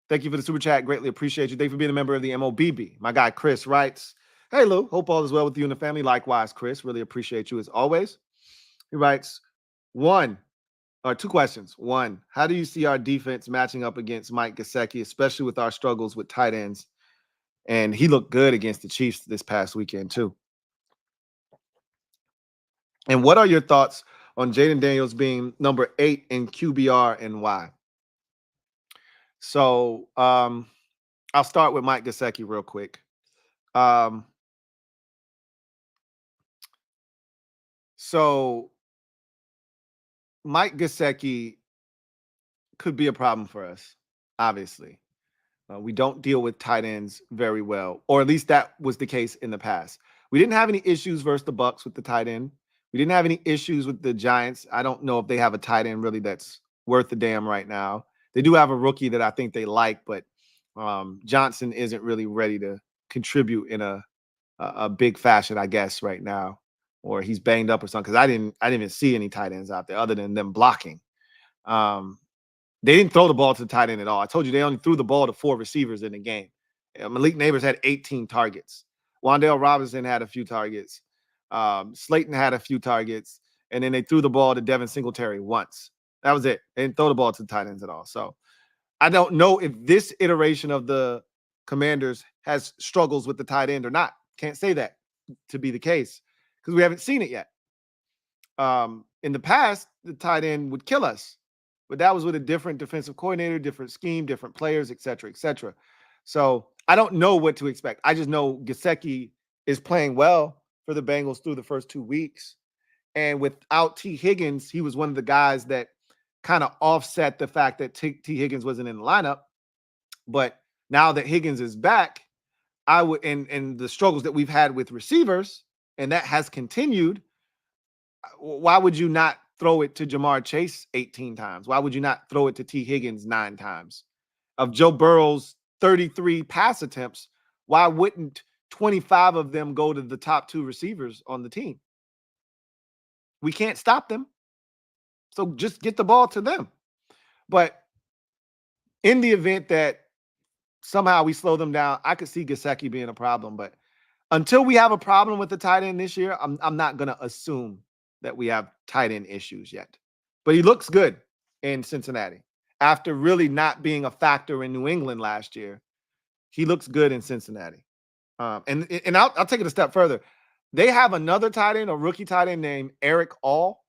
thank you for the super chat. Greatly appreciate you. Thank you for being a member of the MOBB. My guy Chris writes, hey, Lou, hope all is well with you and the family. Likewise, Chris. Really appreciate you as always. He writes, 2 questions. 1, how do you see our defense matching up against Mike Gesicki, especially with our struggles with tight ends? And he looked good against the Chiefs this past weekend, too. And what are your thoughts on Jaden Daniels being number 8 in QBR and why? So I'll start with Mike Gesicki real quick. So Mike Gesicki could be a problem for us, obviously. We don't deal with tight ends very well, or at least that was the case in the past. We didn't have any issues versus the Bucs with the tight end. We didn't have any issues with the Giants. I don't know if they have a tight end really that's worth a damn right now. They do have a rookie that I think they like, but Johnson isn't really ready to contribute in a big fashion, I guess, right now. Or he's banged up or something, because I didn't even see any tight ends out there other than them blocking. They didn't throw the ball to the tight end at all. I told you they only threw the ball to 4 receivers in the game. Malik Neighbors had 18 targets. Wan'Dale Robinson had a few targets. Slayton had a few targets. And then they threw the ball to Devin Singletary once. That was it. They didn't throw the ball to the tight ends at all. So I don't know if this iteration of the Commanders has struggles with the tight end or not. Can't say that to be the case because we haven't seen it yet. In the past, the tight end would kill us, but that was with a different defensive coordinator, different scheme, different players, et cetera, et cetera. So I don't know what to expect. I just know Gesicki is playing well for the Bengals through the first 2 weeks. And without T. Higgins, he was one of the guys that kind of offset the fact that T. Higgins wasn't in the lineup. But now that Higgins is back, I would, and the struggles that we've had with receivers, and that has continued, why would you not throw it to Jamar Chase 18 times? Why would you not throw it to T. Higgins 9 times? Of Joe Burrow's 33 pass attempts, why wouldn't 25 of them go to the top 2 receivers on the team? We can't stop them. So just get the ball to them. But in the event that somehow we slow them down, I could see Gesicki being a problem. But until we have a problem with the tight end this year, I'm not going to assume that we have tight end issues yet. But he looks good in Cincinnati. After really not being a factor in New England last year, he looks good in Cincinnati. And I'll take it a step further. They have another tight end, a rookie tight end named Eric All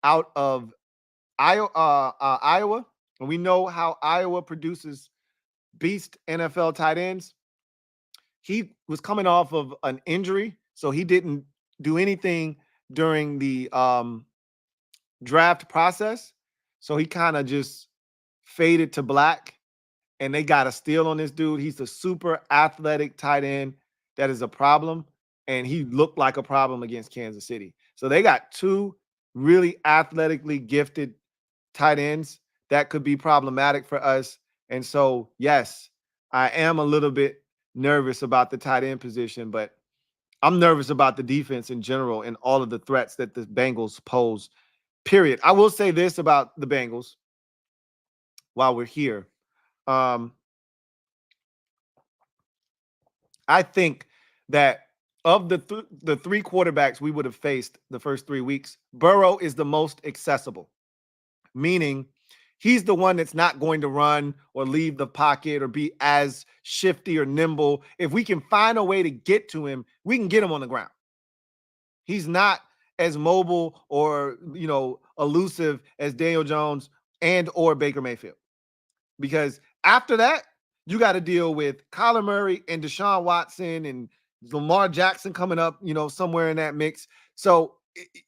out of Iowa. And we know how Iowa produces beast NFL tight ends. He was coming off of an injury, so he didn't do anything during the draft process. So he kind of just faded to black, and they got a steal on this dude. He's a super athletic tight end that is a problem, and he looked like a problem against Kansas City. So they got 2 really athletically gifted tight ends that could be problematic for us. And so, yes, I am a little bit nervous about the tight end position, but I'm nervous about the defense in general and all of the threats that the Bengals pose, period. I will say this about the Bengals while we're here. I think that of the 3 quarterbacks we would have faced the first 3 weeks, Burrow is the most accessible, meaning he's the one that's not going to run or leave the pocket or be as shifty or nimble. If we can find a way to get to him, we can get him on the ground. He's not as mobile or, elusive as Daniel Jones and or Baker Mayfield. Because after that, you got to deal with Kyler Murray and Deshaun Watson and Lamar Jackson coming up, somewhere in that mix. So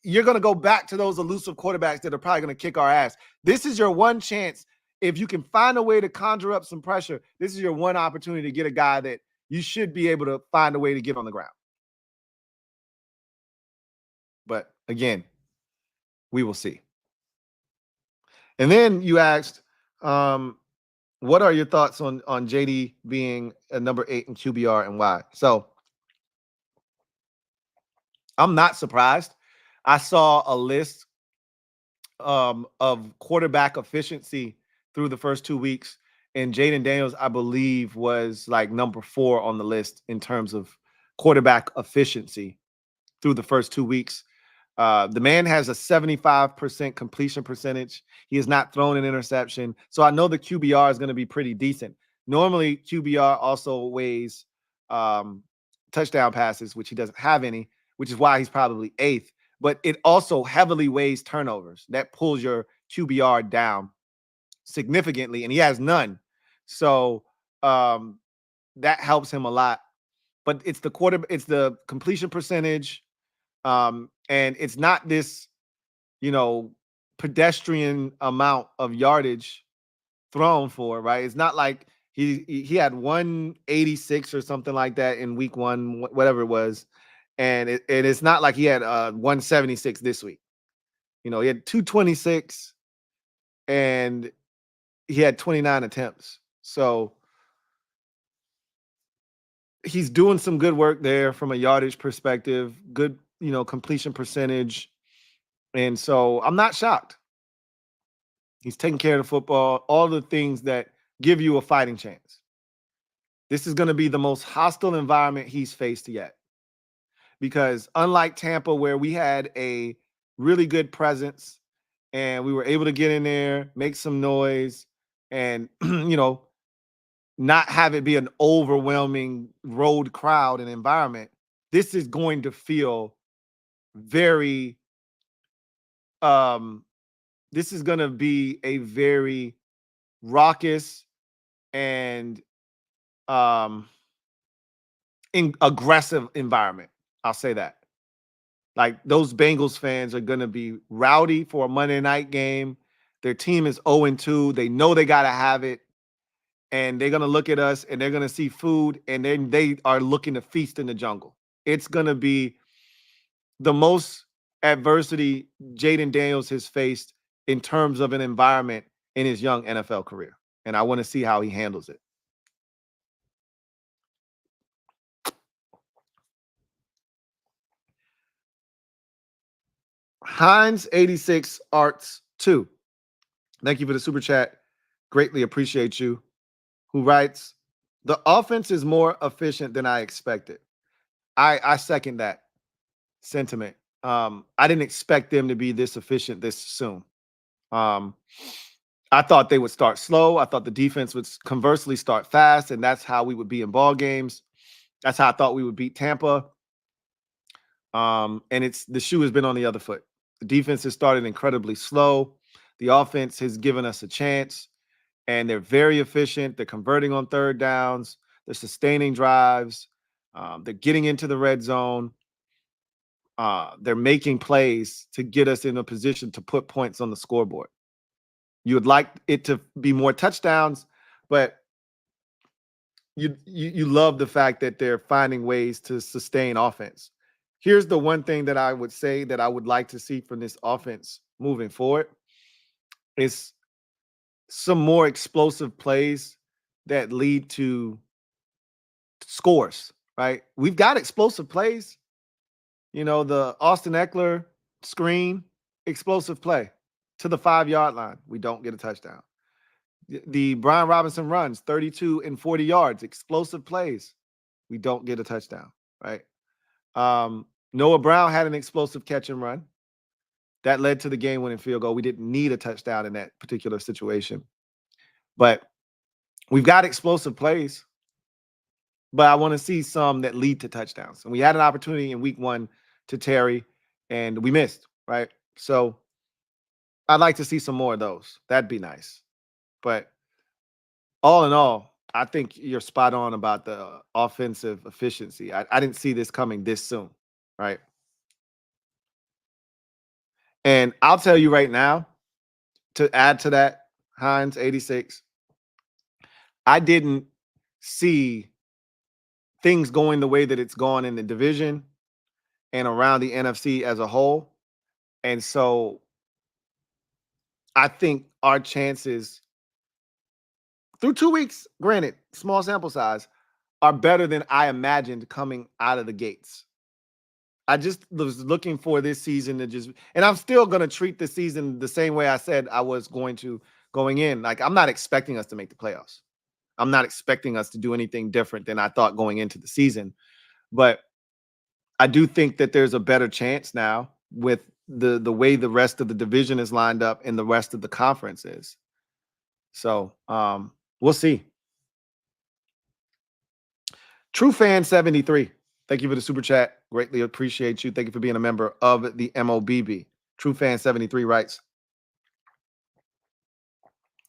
you're going to go back to those elusive quarterbacks that are probably going to kick our ass. This is your one chance. If you can find a way to conjure up some pressure, this is your one opportunity to get a guy that you should be able to find a way to get on the ground. But again, we will see. And then you asked, what are your thoughts on JD being a number 8 in QBR and why? So I'm not surprised. I saw a list of quarterback efficiency through the first 2 weeks, and Jaden Daniels, I believe, was like number 4 on the list in terms of quarterback efficiency through the first 2 weeks. The man has a 75% completion percentage. He has not thrown an interception. So I know the QBR is going to be pretty decent. Normally, QBR also weighs touchdown passes, which he doesn't have any, which is why he's probably 8th. But it also heavily weighs turnovers. That pulls your QBR down significantly, and he has none. So that helps him a lot. But it's the completion percentage. And it's not this, pedestrian amount of yardage thrown for, right? It's not like he had 186 or something like that in week 1, whatever it was. And it's not like he had 176 this week. He had 226 and he had 29 attempts. So he's doing some good work there from a yardage perspective, good, completion percentage. And so I'm not shocked. He's taking care of the football, all the things that give you a fighting chance. This is going to be the most hostile environment he's faced yet. Because unlike Tampa, where we had a really good presence and we were able to get in there, make some noise, and, not have it be an overwhelming road crowd and environment, this is going to feel very, this is going to be a very raucous and aggressive environment. I'll say that. Like, those Bengals fans are going to be rowdy for a Monday night game. Their team is 0-2. They know they got to have it. And they're going to look at us and they're going to see food, and then they are looking to feast in the jungle. It's going to be the most adversity Jaden Daniels has faced in terms of an environment in his young NFL career. And I want to see how he handles it. Hines86 Arts 2. Thank you for the super chat. Greatly appreciate you. Who writes, the offense is more efficient than I expected. I second that sentiment. I didn't expect them to be this efficient this soon. I thought they would start slow. I thought the defense would conversely start fast, and that's how we would be in ball games. That's how I thought we would beat Tampa. And the shoe has been on the other foot. The defense has started incredibly slow. The offense has given us a chance, and they're very efficient. They're converting on third downs. They're sustaining drives. They're getting into the red zone. They're making plays to get us in a position to put points on the scoreboard. You would like it to be more touchdowns, but you love the fact that they're finding ways to sustain offense. Here's the one thing that I would say that I would like to see from this offense moving forward is some more explosive plays that lead to scores, right? We've got explosive plays. You know, the Austin Eckler screen, explosive play to the 5-yard line. We don't get a touchdown. The Brian Robinson runs 32 and 40 yards, explosive plays. We don't get a touchdown, right? Noah Brown had an explosive catch and run that led to the game-winning field goal. We didn't need a touchdown in that particular situation, but we've got explosive plays, but I want to see some that lead to touchdowns. And we had an opportunity in week 1 to Terry, and we missed, right? So I'd like to see some more of those. That'd be nice. But all in all, I think you're spot on about the offensive efficiency. I didn't see this coming this soon, right? And I'll tell you right now, to add to that, Hines 86, I didn't see things going the way that it's gone in the division and around the NFC as a whole. And so I think our chances through 2 weeks, granted, small sample size, are better than I imagined coming out of the gates. I just was looking for this season to and I'm still going to treat the season the same way I said I was going to going in. Like, I'm not expecting us to make the playoffs. I'm not expecting us to do anything different than I thought going into the season. But I do think that there's a better chance now with the way the rest of the division is lined up and the rest of the conference is. So we'll see. True Fan 73. Thank you for the super chat. Greatly appreciate you. Thank you for being a member of the MOBB. True Fan 73 writes,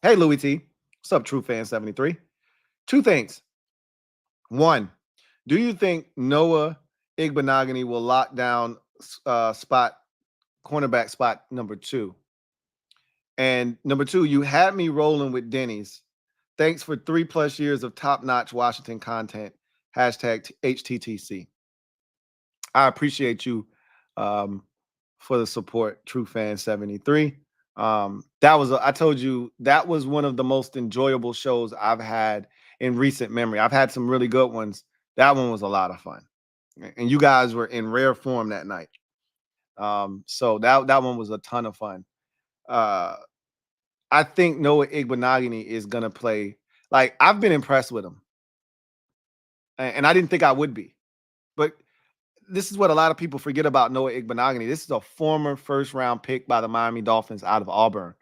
hey, Louie T. What's up, True Fan 73? 2 things. 1, do you think Noah Igbenogany will lock down cornerback spot number 2? And number 2, you had me rolling with Denny's. Thanks for 3+ years of top-notch Washington content. Hashtag HTTC. I appreciate you for the support, True Fan 73. I told you that was one of the most enjoyable shows I've had in recent memory. I've had some really good ones. That one was a lot of fun, and you guys were in rare form that night. So that one was a ton of fun. I think Noah Igbenogany is gonna play. Like, I've been impressed with him, and I didn't think I would be, but this is what a lot of people forget about Noah Igbenogany. This is a former first-round pick by the Miami Dolphins out of Auburn,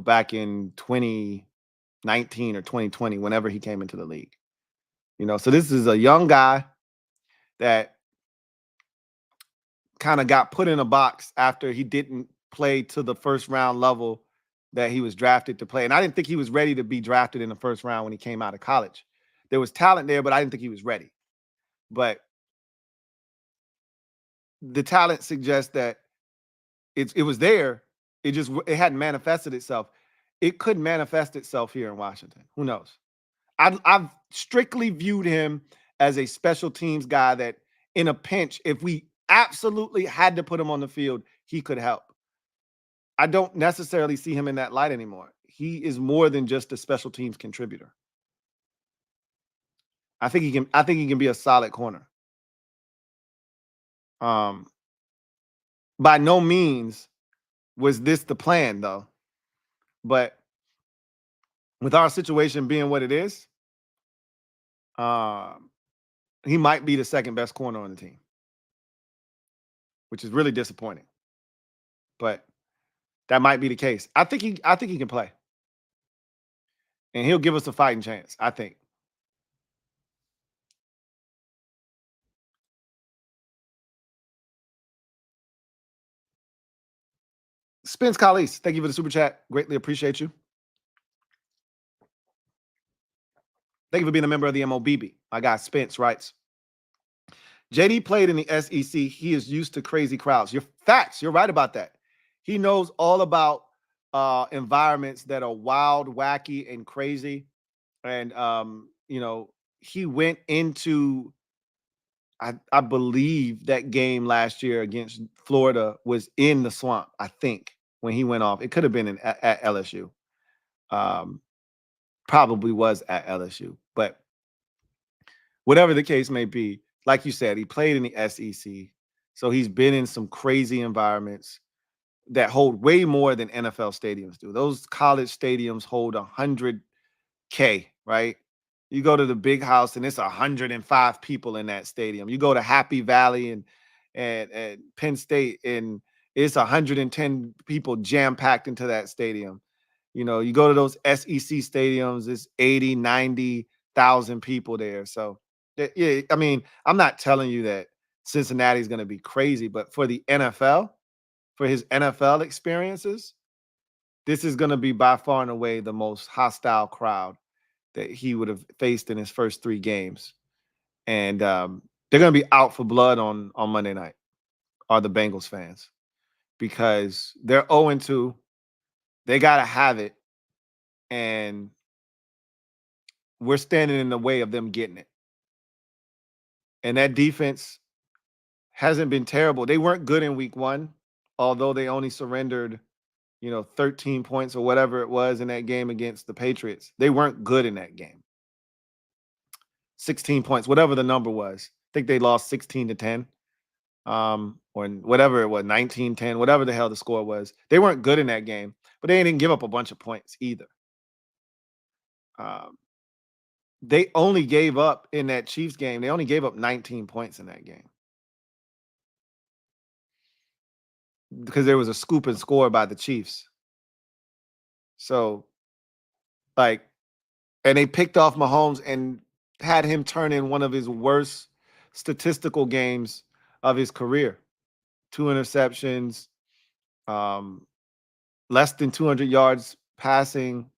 back in 2019 or 2020, whenever he came into the league. So this is a young guy that kind of got put in a box after he didn't play to the first-round level that he was drafted to play. And I didn't think he was ready to be drafted in the first round when he came out of college. There was talent there, but I didn't think he was ready. But the talent suggests that it was there. It hadn't manifested itself. It could manifest itself here in Washington. Who knows? I've strictly viewed him as a special teams guy that in a pinch, if we absolutely had to put him on the field, he could help. I don't necessarily see him in that light anymore. He is more than just a special teams contributor. I think he can be a solid corner. By no means was this the plan, though. But with our situation being what it is, he might be the second best corner on the team, which is really disappointing. But that might be the case. I think he can play, and he'll give us a fighting chance, I think. Spence Collis, thank you for the super chat. Greatly appreciate you. Thank you for being a member of the MOBB. My guy Spence writes, JD played in the SEC. He is used to crazy crowds. Your facts. You're right about that. He knows all about environments that are wild, wacky, and crazy. And he went into, I believe that game last year against Florida was in the swamp, I think, when he went off. It could have been at LSU. Probably was at LSU. But whatever the case may be, like you said, he played in the SEC. So he's been in some crazy environments that hold way more than NFL stadiums do. Those college stadiums hold 100K, right? You go to the big house and it's 105 people in that stadium. You go to Happy Valley and Penn State and it's 110 people jam-packed into that stadium. You go to those SEC stadiums, it's 80, 90,000 people there. So, yeah, I mean, I'm not telling you that Cincinnati is going to be crazy, but for the NFL, for his NFL experiences, this is going to be by far and away the most hostile crowd that he would have faced in his first 3 games. And they're going to be out for blood on Monday night, are the Bengals fans, because they're 0-2. They got to have it. And we're standing in the way of them getting it. And that defense hasn't been terrible. They weren't good in week 1, although they only surrendered, 13 points or whatever it was in that game against the Patriots. They weren't good in that game. 16 points, whatever the number was. I think they lost 16-10. Or whatever it was, 19-10, whatever the hell the score was. They weren't good in that game, but they didn't give up a bunch of points either. They only gave up in that Chiefs game. They only gave up 19 points in that game because there was a scoop and score by the Chiefs. So, and they picked off Mahomes and had him turn in one of his worst statistical games of his career. 2 interceptions, less than 200 yards passing.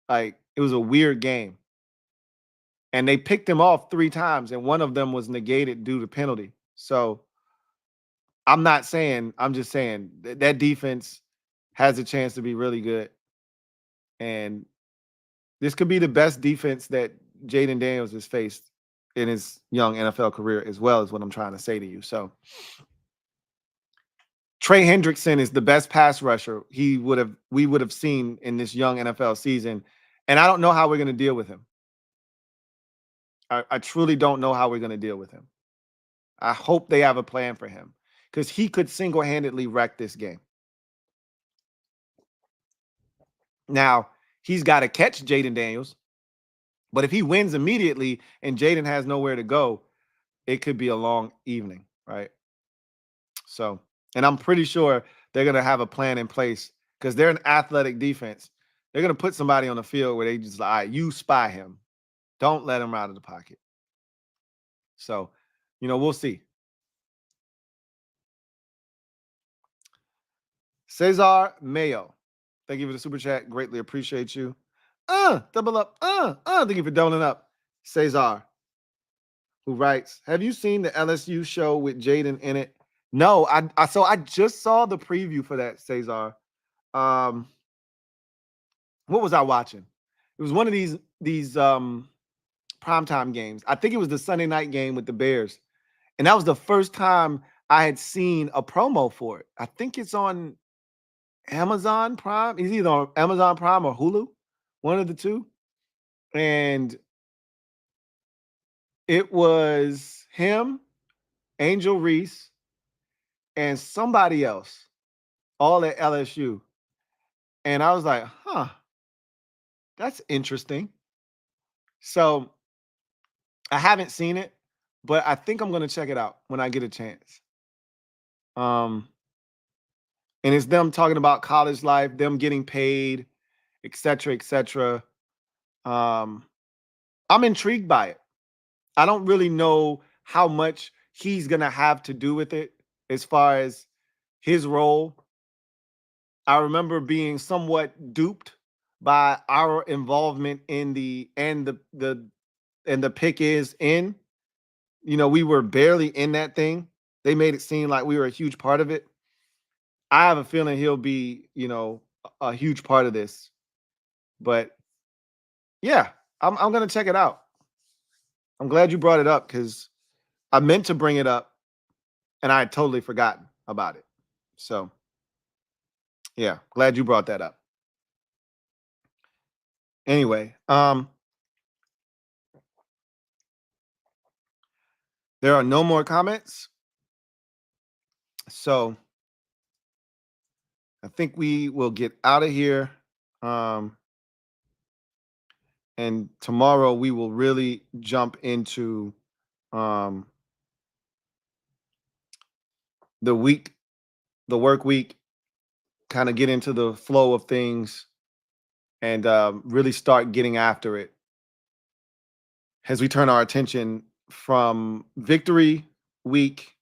It was a weird game. And they picked him off 3 times, and one of them was negated due to penalty. So I'm just saying that defense has a chance to be really good. And this could be the best defense that Jaden Daniels has faced in his young NFL career, as well, as what I'm trying to say to you. So Trey Hendrickson is the best pass rusher we would have seen in this young NFL season. And I don't know how we're going to deal with him. I truly don't know how we're going to deal with him. I hope they have a plan for him, because he could single-handedly wreck this game. Now, he's got to catch Jaden Daniels, but if he wins immediately and Jaden has nowhere to go, it could be a long evening, right? So, and I'm pretty sure they're going to have a plan in place, because they're an athletic defense. They're going to put somebody on the field where they just all right, you spy him. Don't let him out of the pocket. So, we'll see. Cesar Mayo, thank you for the super chat. Greatly appreciate you. Double up. Thank you for doubling up. Cesar, who writes, have you seen the LSU show with Jaden in it? No, so I just saw the preview for that, Cesar. What was I watching? It was one of these primetime games. I think it was the Sunday night game with the Bears. And that was the first time I had seen a promo for it. I think it's on Amazon Prime. It's either on Amazon Prime or Hulu, one of the two. And it was him, Angel Reese, and somebody else, all at LSU. And I was like, huh, that's interesting. So I haven't seen it, but I think I'm going to check it out when I get a chance. And it's them talking about college life, them getting paid, et cetera, et cetera. I'm intrigued by it. I don't really know how much he's going to have to do with it as far as his role. I remember being somewhat duped by our involvement in the pick is in. We were barely in that thing. They made it seem like we were a huge part of it. I have a feeling he'll be, a huge part of this. But yeah, I'm gonna check it out. I'm glad you brought it up because I meant to bring it up and I had totally forgotten about it. So yeah, glad you brought that up. Anyway, there are no more comments. So I think we will get out of here. And tomorrow we will really jump into the work week, kind of get into the flow of things and really start getting after it as we turn our attention from victory week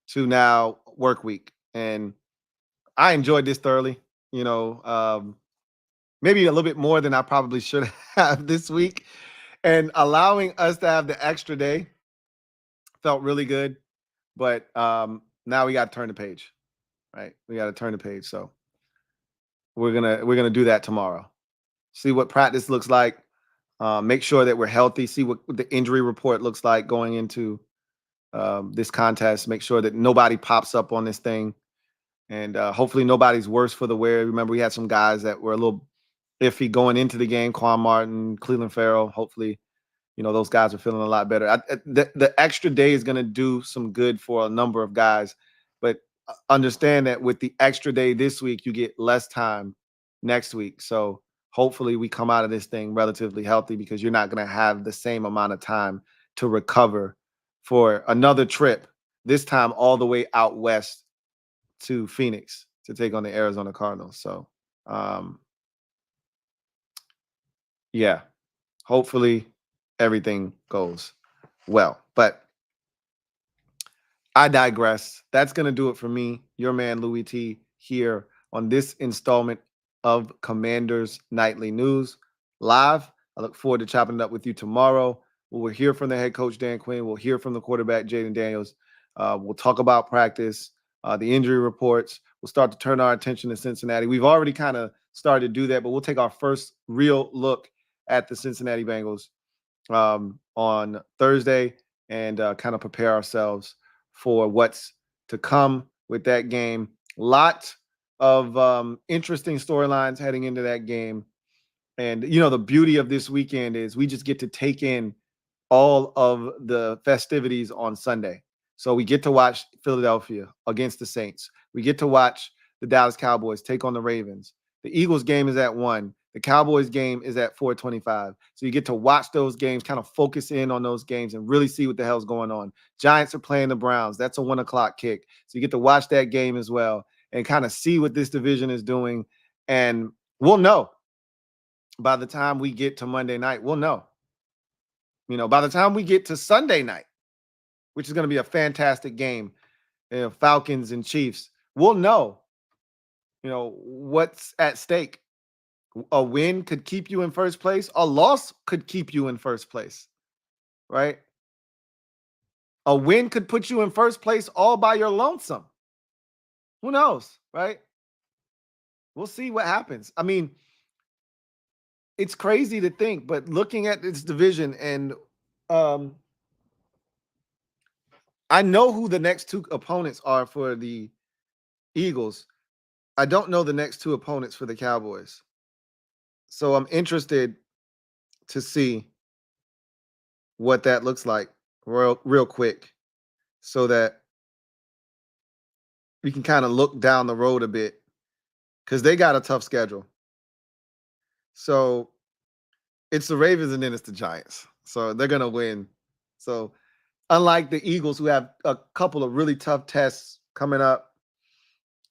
to now work week. And I enjoyed this thoroughly, maybe a little bit more than I probably should have this week. And allowing us to have the extra day felt really good. But now we got to turn the page, right? We got to turn the page. So we're gonna do that tomorrow. See what practice looks like. Make sure that we're healthy. See what the injury report looks like going into this contest. Make sure that nobody pops up on this thing, and hopefully nobody's worse for the wear. Remember, we had some guys that were a little iffy going into the game. Quan Martin, Cleveland Farrell. Hopefully, those guys are feeling a lot better. The extra day is going to do some good for a number of guys, but understand that with the extra day this week, you get less time next week. So hopefully we come out of this thing relatively healthy because you're not going to have the same amount of time to recover for another trip, this time all the way out west to Phoenix to take on the Arizona Cardinals. So, yeah, hopefully everything goes well. But I digress. That's going to do it for me, your man Louie T, here on this installment of Commanders Nightly News live. I look forward to chopping it up with you tomorrow. We'll hear from the head coach, Dan Quinn. We'll hear from the quarterback, Jaden Daniels. We'll talk about practice, the injury reports. We'll start to turn our attention to Cincinnati. We've already kind of started to do that, but we'll take our first real look at the Cincinnati Bengals on Thursday and kind of prepare ourselves for what's to come with that game. Lot of interesting storylines heading into that game. And, the beauty of this weekend is we just get to take in all of the festivities on Sunday. So we get to watch Philadelphia against the Saints. We get to watch the Dallas Cowboys take on the Ravens. The Eagles game is at 1. The Cowboys game is at 4:25. So you get to watch those games, kind of focus in on those games and really see what the hell's going on. Giants are playing the Browns. That's a 1:00 kick. So you get to watch that game as well and kind of see what this division is doing. And we'll know by the time we get to Monday night. We'll know. By the time we get to Sunday night, which is going to be a fantastic game, Falcons and Chiefs, we'll know, what's at stake. A win could keep you in first place. A loss could keep you in first place, right? A win could put you in first place all by your lonesome. Who knows, right? We'll see what happens. I mean, it's crazy to think, but looking at this division and I know who the next two opponents are for the Eagles. I don't know the next two opponents for the Cowboys. So I'm interested to see what that looks like real quick so that we can kind of look down the road a bit because they got a tough schedule. So it's the Ravens and then it's the Giants. So they're going to win. So unlike the Eagles, who have a couple of really tough tests coming up,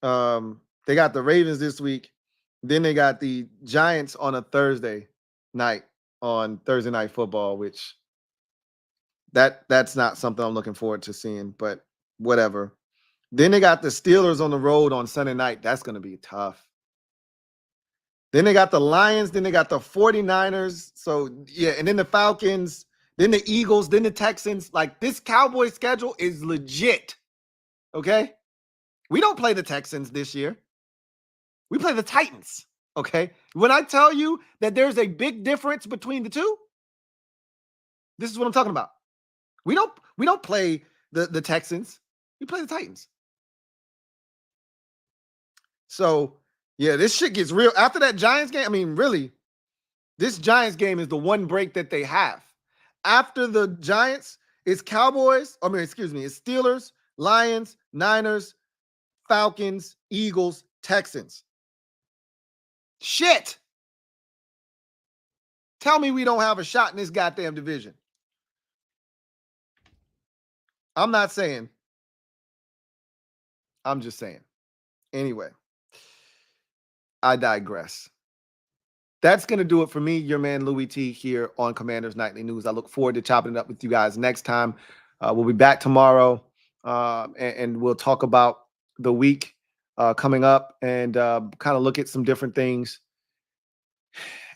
they got the Ravens this week. Then they got the Giants on a Thursday night on Thursday Night Football, which that's not something I'm looking forward to seeing, but whatever. Then they got the Steelers on the road on Sunday night. That's going to be tough. Then they got the Lions. Then they got the 49ers. So, yeah, and then the Falcons, then the Eagles, then the Texans. Like, this Cowboys schedule is legit, okay? We don't play the Texans this year. We play the Titans, okay? When I tell you that there's a big difference between the two, this is what I'm talking about. We don't play the Texans. We play the Titans. So, yeah, this shit gets real. After that Giants game, I mean, really, this Giants game is the one break that they have. After the Giants, it's Cowboys. I mean, excuse me, it's Steelers, Lions, Niners, Falcons, Eagles, Texans. Shit. Tell me we don't have a shot in this goddamn division. I'm not saying. I'm just saying. Anyway, I digress. That's going to do it for me, your man Louie T, here on Commanders Nightly News. I look forward to chopping it up with you guys next time. We'll be back tomorrow, and we'll talk about the week coming up and kind of look at some different things.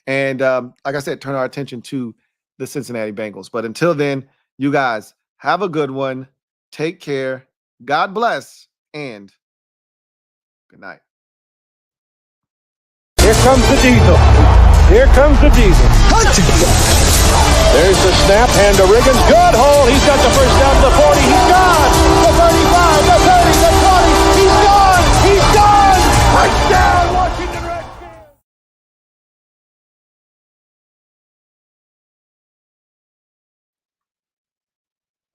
And like I said, turn our attention to the Cincinnati Bengals. But until then, you guys have a good one. Take care. God bless. And good night. Here comes the diesel. Here comes the diesel. There's the snap. Hand to Riggins. Good hole. He's got the first down to the 40. He's gone.